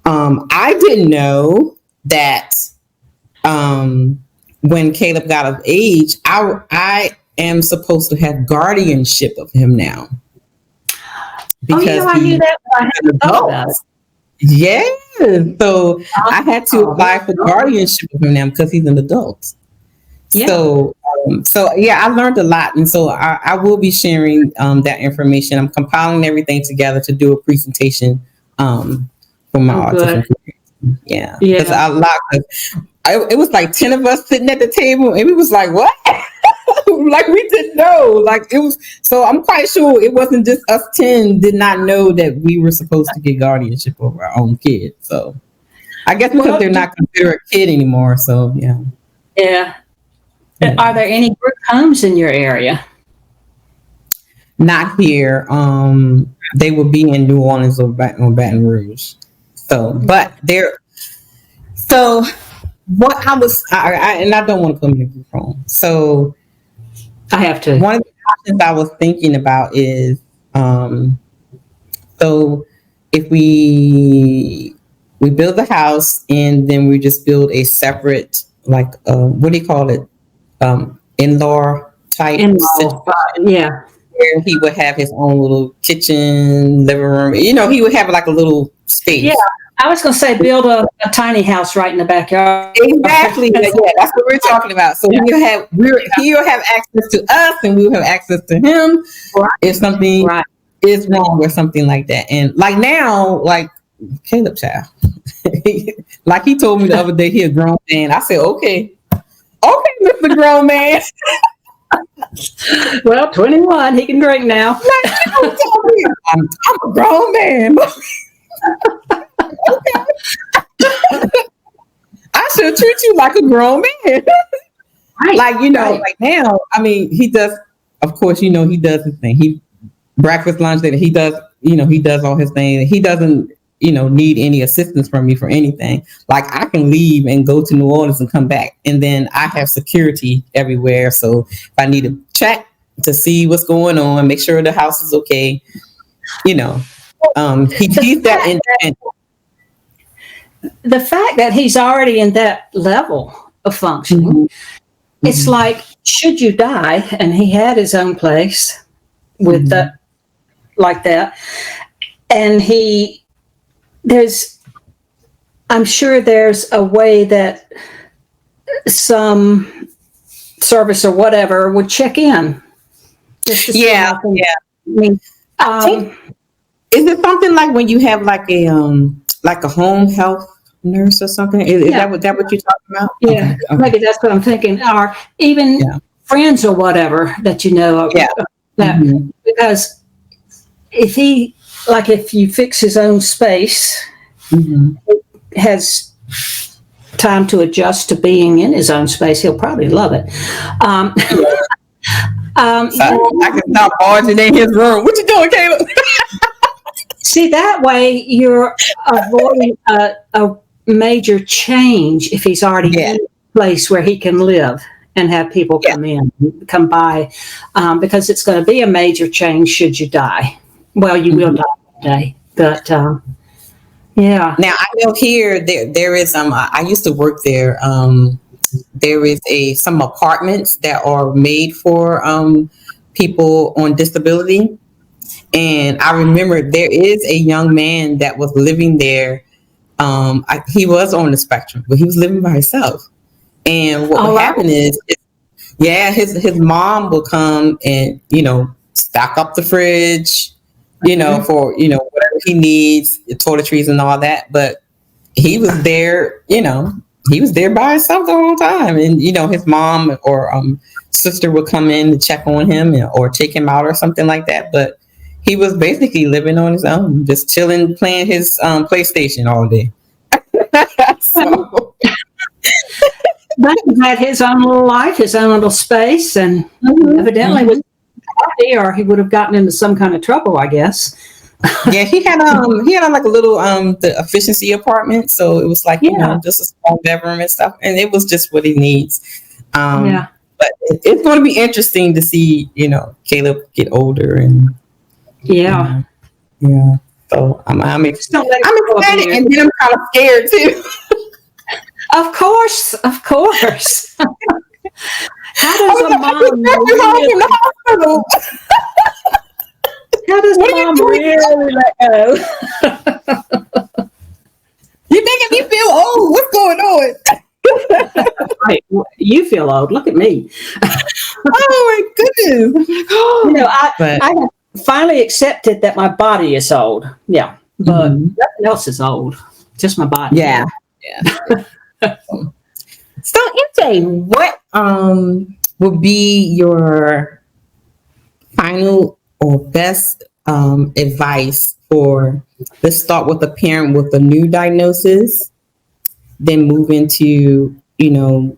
S2: I didn't know that when Caleb got of age, I am supposed to have guardianship of him now.
S4: Because I knew that, but I hadn't thought about it.
S2: Yeah, so I had to apply for guardianship of him now because he's an adult. Yeah. So I learned a lot, and so I will be sharing that information. I'm compiling everything together to do a presentation for my autism community. Yeah, because it was like 10 of us sitting at the table, and we was like, what? Like we didn't know. Like it was. So I'm quite sure it wasn't just us 10 did not know that we were supposed to get guardianship over our own kids. So I guess because they're not considered a kid anymore. So yeah.
S4: Yeah. Are there any group homes in your area?
S2: not here. They would be in New Orleans or Baton Rouge. So, but they're so what I was, and I don't want to put them in a group home. So,
S4: I have to.
S2: one of the options I was thinking about is, so if we build the house and then we just build a separate, like, what do you call it, in-law type
S4: In-law, yeah.
S2: where he would have his own little kitchen, living room. You know, he would have like a little space.
S4: Yeah, I was going to say build a tiny house right in the backyard.
S2: Exactly. Yeah, that's what we're talking about. So he'll have access to us, and we'll have access to him if something is wrong or something like that. And like now, like Caleb child, like he told me the other day, he a grown man. I said, okay, Mr. Grown Man.
S4: Well, 21, he can drink now.
S2: I'm a grown man. Okay. I should treat you like a grown man. Like, you know, like now, I mean, he does, of course, you know, he does his thing. He breakfast, lunch, dinner, he does, you know, he does all his things. He doesn't, you know, need any assistance from me for anything. Like I can leave and go to New Orleans and come back. And then I have security everywhere. So if I need to check to see what's going on, make sure the house is okay, you know, he's that independent.
S4: The fact that he's already in that level of functioning, it's like, should you die, and he had his own place with that, like that, and I'm sure there's a way that some service or whatever would check in. Just to see how things- I mean,
S2: is it something like when you have like a home health nurse or something? Is that what you're talking about?
S4: Yeah, okay. Maybe that's what I'm thinking. Or even friends or whatever that you know. Because if you fix his own space, has time to adjust to being in his own space, he'll probably love it.
S2: I can stop barging in his room. What you doing, Caleb?
S4: See, that way you're avoiding a major change if he's already in a place where he can live and have people come by, because it's going to be a major change should you die. Well, you will die one day, but yeah. Now
S2: I know here there is I used to work there. There is some apartments that are made for people on disability. And I remember there is a young man that was living there. He was on the spectrum, but he was living by himself. And what would happen is, his mom will come and, you know, stock up the fridge, you know, for, you know, whatever he needs, the toiletries and all that. But he was there, you know, he was there by himself the whole time. And, you know, his mom or sister would come in to check on him or take him out or something like that. But he was basically living on his own, just chilling, playing his PlayStation all day.
S4: But he had his own little life, his own little space, and evidently was happy, or he would have gotten into some kind of trouble, I guess.
S2: Yeah, he had like a little the efficiency apartment, so it was like you know, just a small bedroom and stuff, and it was just what he needs. But it's going to be interesting to see, you know, Caleb get older and So I'm excited, and then I'm kind of scared too.
S4: Of course. How does a mom really let go?
S2: You're making me feel old. What's going on?
S4: Right. You feel old. Look at me.
S2: Oh my goodness.
S4: You know, I have finally accepted that my body is old. Yeah. But nothing else is old. Just my body.
S2: Yeah. So, MJ, what would be your final or best advice for, let's start with a parent with a new diagnosis, then move into, you know,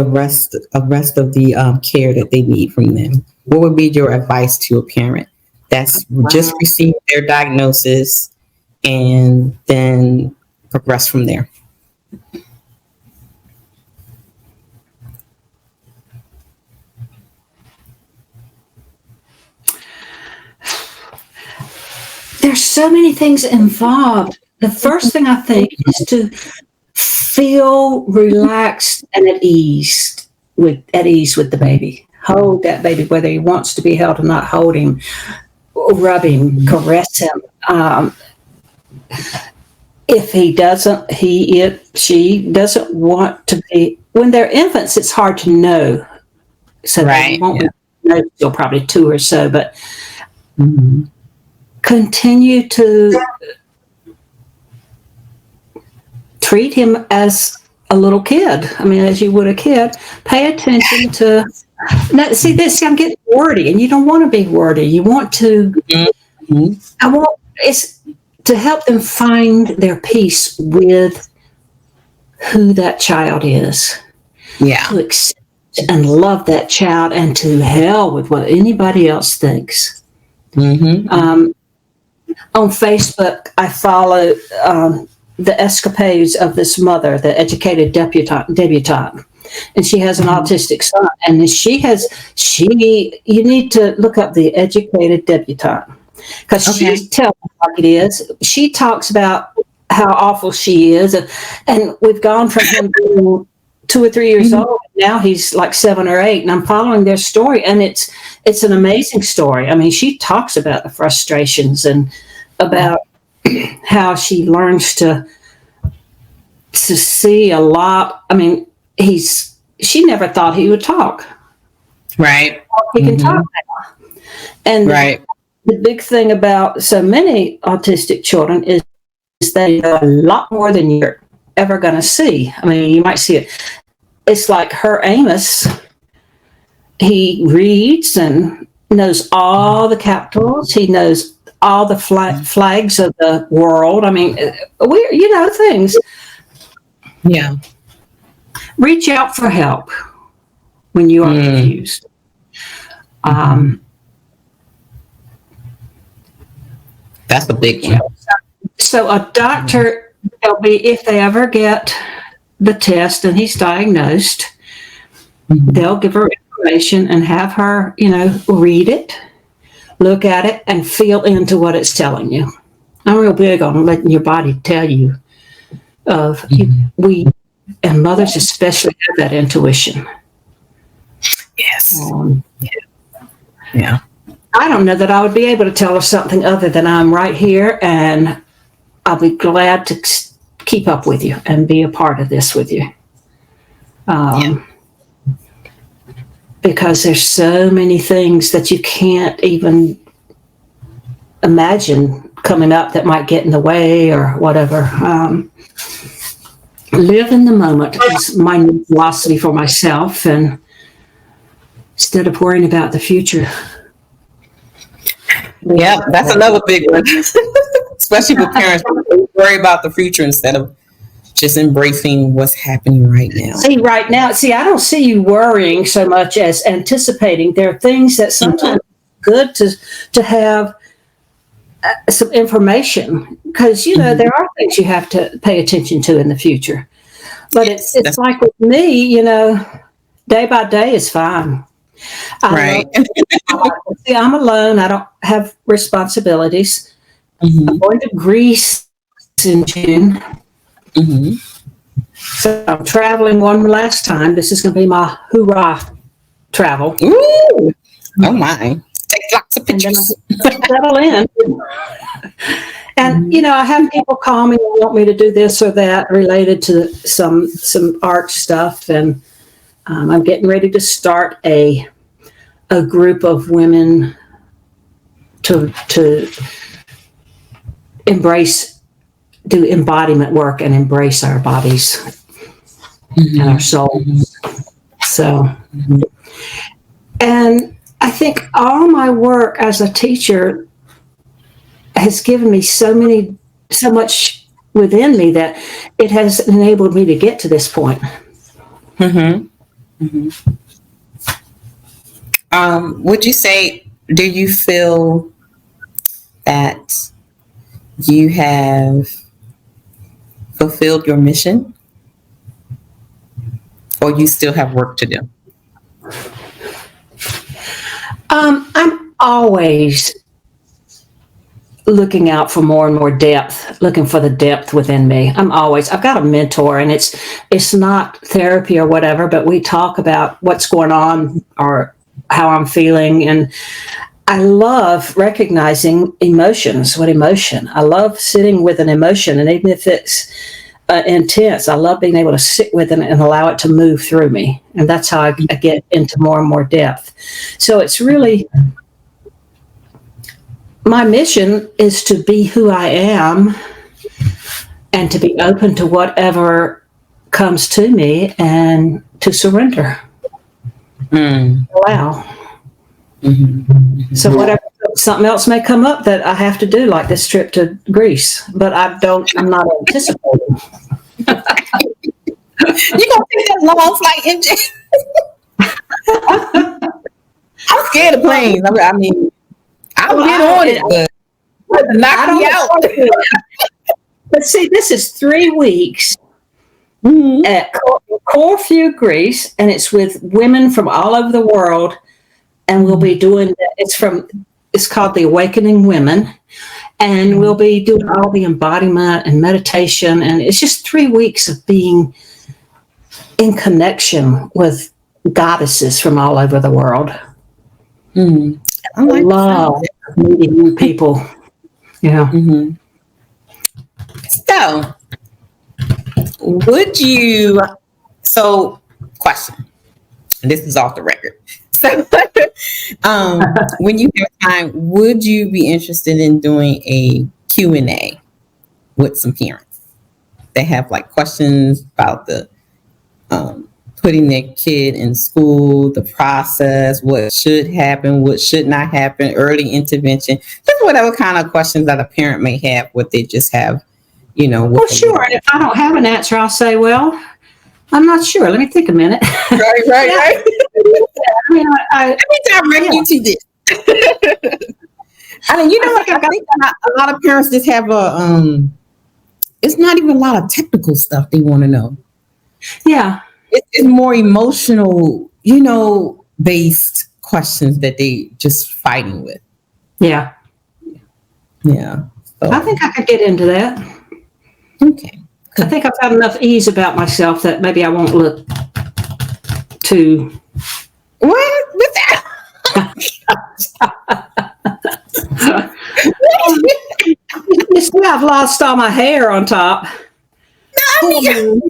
S2: rest of the care that they need from them? What would be your advice to a parent that's just received their diagnosis and then progress from there?
S4: There's so many things involved. The first thing I think is to feel relaxed and at ease with the baby. Hold that baby, whether he wants to be held or not. Hold him, rub him, caress him. If he doesn't, she doesn't want to be. When they're infants, it's hard to know. So they won't know till probably 2 or so, but continue to treat him as a little kid. I mean, as you would a kid. Pay attention to. Now, see this. I'm getting wordy, and you don't want to be wordy. You want to. It's to help them find their peace with who that child is.
S2: Yeah.
S4: To accept and love that child, and to hell with what anybody else thinks. On Facebook, I follow the escapades of this mother, the educated debutante, and she has an autistic son. And you need to look up the educated debutante, because she tells like it is. She talks about how awful she is, and we've gone from him being 2 or 3 years old. Now he's like 7 or 8, and I'm following their story, and it's an amazing story. I mean, she talks about the frustrations and about how she learns to see a lot. I mean, she never thought he would talk.
S2: Right.
S4: He can talk now. And the big thing about so many autistic children is they know a lot more than you're ever going to see. I mean, you might see it. It's like her Amos. He reads and knows all the capitals. He knows all the flags of the world. I mean, things.
S2: Yeah.
S4: Reach out for help when you are confused.
S2: That's a big one.
S4: So a doctor, if they ever get the test and he's diagnosed, they'll give her information and have her, read it, look at it, and feel into what it's telling you. I'm real big on letting your body tell you. We and mothers especially have that intuition.
S2: Yes. Yeah.
S4: I don't know that I would be able to tell her something other than I'm right here, and I'll be glad to keep up with you and be a part of this with you. Because there's so many things that you can't even imagine coming up that might get in the way or whatever. Live in the moment is my new philosophy for myself, and instead of worrying about the future.
S2: Yeah, that's another big one. Especially with parents who worry about the future instead of just embracing what's happening right now.
S4: I don't see you worrying so much as anticipating. There are things that sometimes good to have some information, because there are things you have to pay attention to in the future. But it's like with me, day by day is fine.
S2: Right.
S4: I'm alone. I don't have responsibilities. I'm going to Greece in June. So I'm traveling one last time. This is going to be my hoorah travel.
S2: Ooh. Oh my. Take lots of pictures.
S4: Settle in. And, I have people call me and want me to do this or that related to some art stuff. And I'm getting ready to start a group of women to do embodiment work and embrace our bodies and our souls. So, and I think all my work as a teacher has given me so much within me that it has enabled me to get to this point.
S2: Would you say, do you feel that you have fulfilled your mission, or you still have work to do?
S4: I'm always looking out for more and more depth, looking for the depth within me. I've got a mentor, and it's not therapy or whatever, but we talk about what's going on or how I'm feeling. And I love recognizing emotions. What emotion? I love sitting with an emotion, and even if it's intense, I love being able to sit with it and allow it to move through me. And that's how I get into more and more depth. So it's really, my mission is to be who I am and to be open to whatever comes to me and to surrender. Allow. So whatever, something else may come up that I have to do, like this trip to Greece, but I'm not anticipating.
S2: You gonna take that long flight, MJ? I'm scared of planes. I mean, I'll get on it, but knock me out.
S4: But see, this is 3 weeks at Corfu, Greece, and it's with women from all over the world. And we'll be doing, it's called the Awakening Women. And we'll be doing all the embodiment and meditation. And it's just 3 weeks of being in connection with goddesses from all over the world. I love meeting new people. Yeah.
S2: Question. This is off the record. So, when you have time, would you be interested in doing a Q&A with some parents? They have like questions about the putting their kid in school, the process, what should happen, what should not happen, early intervention, just whatever kind of questions that a parent may have, what they just have,
S4: Well, sure. And if I don't have an answer, I'll say, well, I'm not sure. Let me think a minute.
S2: Right.
S4: I mean,
S2: let me direct you to this. I mean, I think a lot of parents just have it's not even a lot of technical stuff they want to know.
S4: Yeah.
S2: It's more emotional, based questions that they just fighting with.
S4: Yeah.
S2: Yeah. So.
S4: I think I could get into that.
S2: Okay.
S4: I think I've got enough ease about myself that maybe I won't look too.
S2: What? What's that?
S4: You see, I've lost all my hair on top.
S2: No,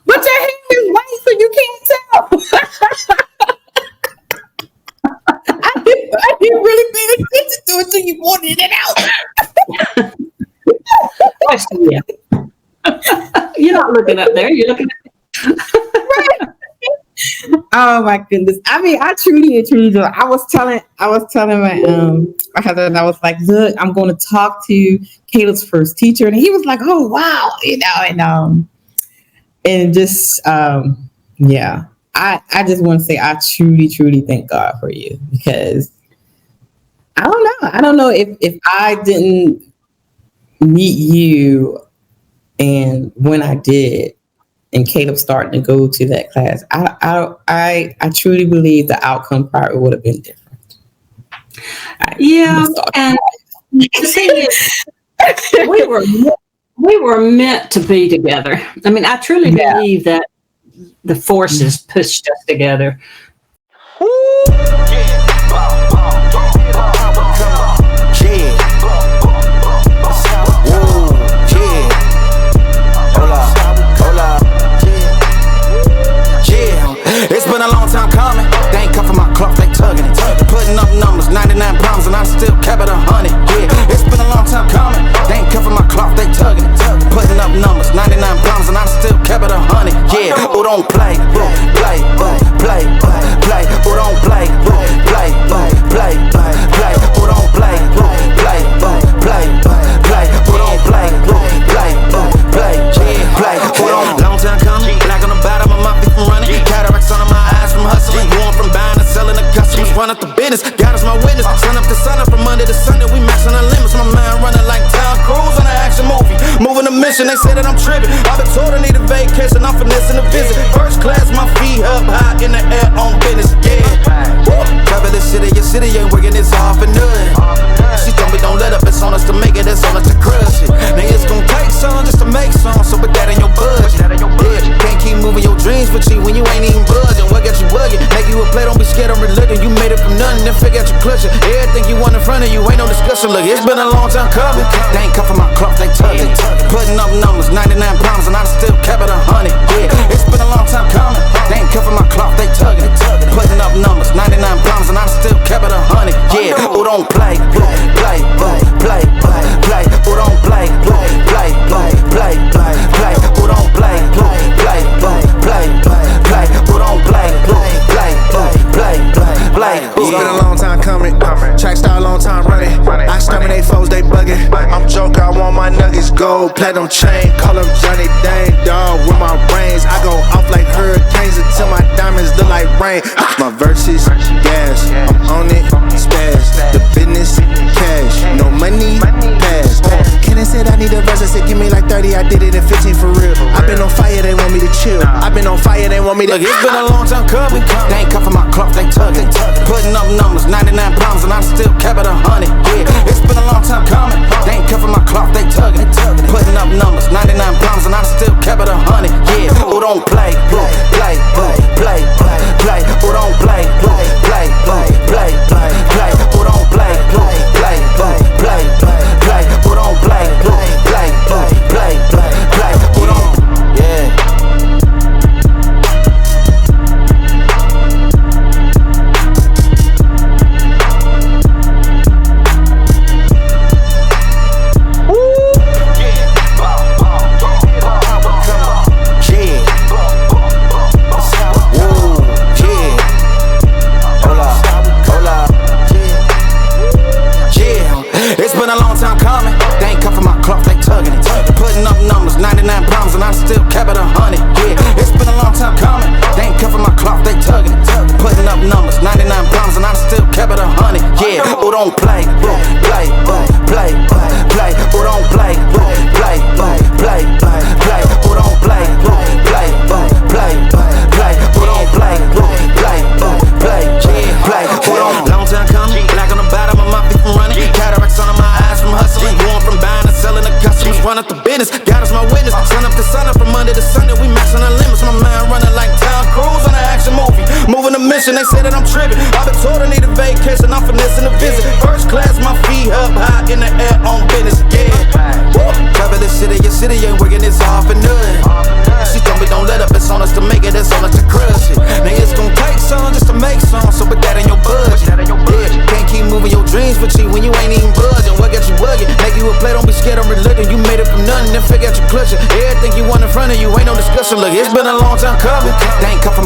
S2: but your hair is white, so you can't tell. I didn't really pay attention to it until you pointed it out.
S4: Yeah. You're not looking up there. You're looking at
S2: right. Oh my goodness. I mean, I truly do. I was telling my husband, I was like, look, I'm going to talk to Caleb's first teacher, and he was like, oh wow, and just yeah. I just want to say I truly thank God for you, because I don't know if I didn't meet you, and when I did, and Caleb started to go to that class, I truly believe the outcome probably would have been different.
S4: Yeah, and the thing is, we were meant to be together. I mean, I truly believe that the forces pushed us together.
S3: It's been a long time coming. They ain't cuffing my cloth, they tugging it. Putting up numbers, 99 pounds, and I still kept it 100. Yeah, it's been a long time coming. They ain't cuffing my cloth, they tugging it. Putting up numbers, 99 pounds, and I still kept it 100. Yeah, who don't play, play, play, play, who don't play, mission, they say that I'm tripping. I've been told I need a vacation, I'm finessing a visit. First class, my feet up high in the air on business, yeah. Travel the city, your city ain't working, it's all for nothing. She told me don't let up, it's on us to make it, it's on us to crush it. Nigga, it's gon' take some just to make some, so put that in your budget. Yeah, can't keep moving your dreams for cheap when you ain't even buzzing. What got you bugging? Make you a play, don't be scared, I'm religion. You made it from nothing, then figure out your clutching. Everything you want in front of you, ain't no discussion. Look, it's been a long time coming. They ain't cuffing my cloth, they tugging. Putting up numbers, 99 pounds, and I still kept it 100. Yeah, it's been a long time coming. They ain't cuffing my cloth, they tugging. Putting up numbers, 99 pounds, and I still kept it 100. Yeah, who don't play, play, play, play, who don't play, play, play, play, play, who don't play, play, play, play, who don't play, play, play, play.
S5: It's been a long time coming. Track star, long time running. I exterminate foes, they bugging. I'm joker, I want my nuggets gold. Platinum chain, call him Johnny Dang, dog. With my brains, I go off like hurricanes until my diamonds look like rain. My verses, gas, I'm on it, spaz. The business, cash, no money, pass. Ken said I need a verse, I said give me like 30, I did it in 15 for real. I been on fire, they want me to chill. I been on fire, they want me to.
S3: Look, it's been a long time coming. They ain't cuffing my cloth, they tugging. Putting up numbers, 99 pounds, and I still kept it 100. Yeah, it's been a long time coming. They ain't cuffing my cloth, they tugging. Putting up numbers, 99 pounds, and I still kept it 100. Yeah, who don't play, play, play, play, play, who don't play, play, play, play, play, who don't play, play, play, play, play, who don't play, play, play, play, who don't, yeah. It's been a long time coming. They ain't cuffing my cloth, they tugging it. Putting up numbers, 99 pounds, and I still kept it 100. Yeah, it's been a long time coming. They ain't cuffing my cloth, they tugging it. Putting up numbers, 99 pounds, and I still kept it 100. Yeah, who don't play, play, play, play, who don't play, play, play, play, who don't play, play, play, play, who don't play, play, play, who don't. Long time coming, black on the bottom of my feet from running. Cataracts under my eyes from hustling. Going from buying and selling to customers. Run up the business, God is my witness. Sun up to sun up from under the sun that we maxing the limits. My mind running like Tom Cruise on an action movie. Moving a mission, they say that I'm tripping. I've been told I need a vacation, I'm finessing a visit. First class, my feet up high in the air on business, yeah. Travel the city, your city ain't working, it's all for nothing. She told me don't let up, it's on us to make it, it's on us to crush it. Nigga, it's gon' take some just to make some, so put that in your budget. Yeah, can't keep moving your dreams for cheap when you ain't even buzzing. What got you bugging? Make you a play, don't be scared, I'm religion. You made it from nothing, then figure out your clutching. Everything you want in front of you, ain't no discussion. Look, it's been a long time coming. They ain't cuffing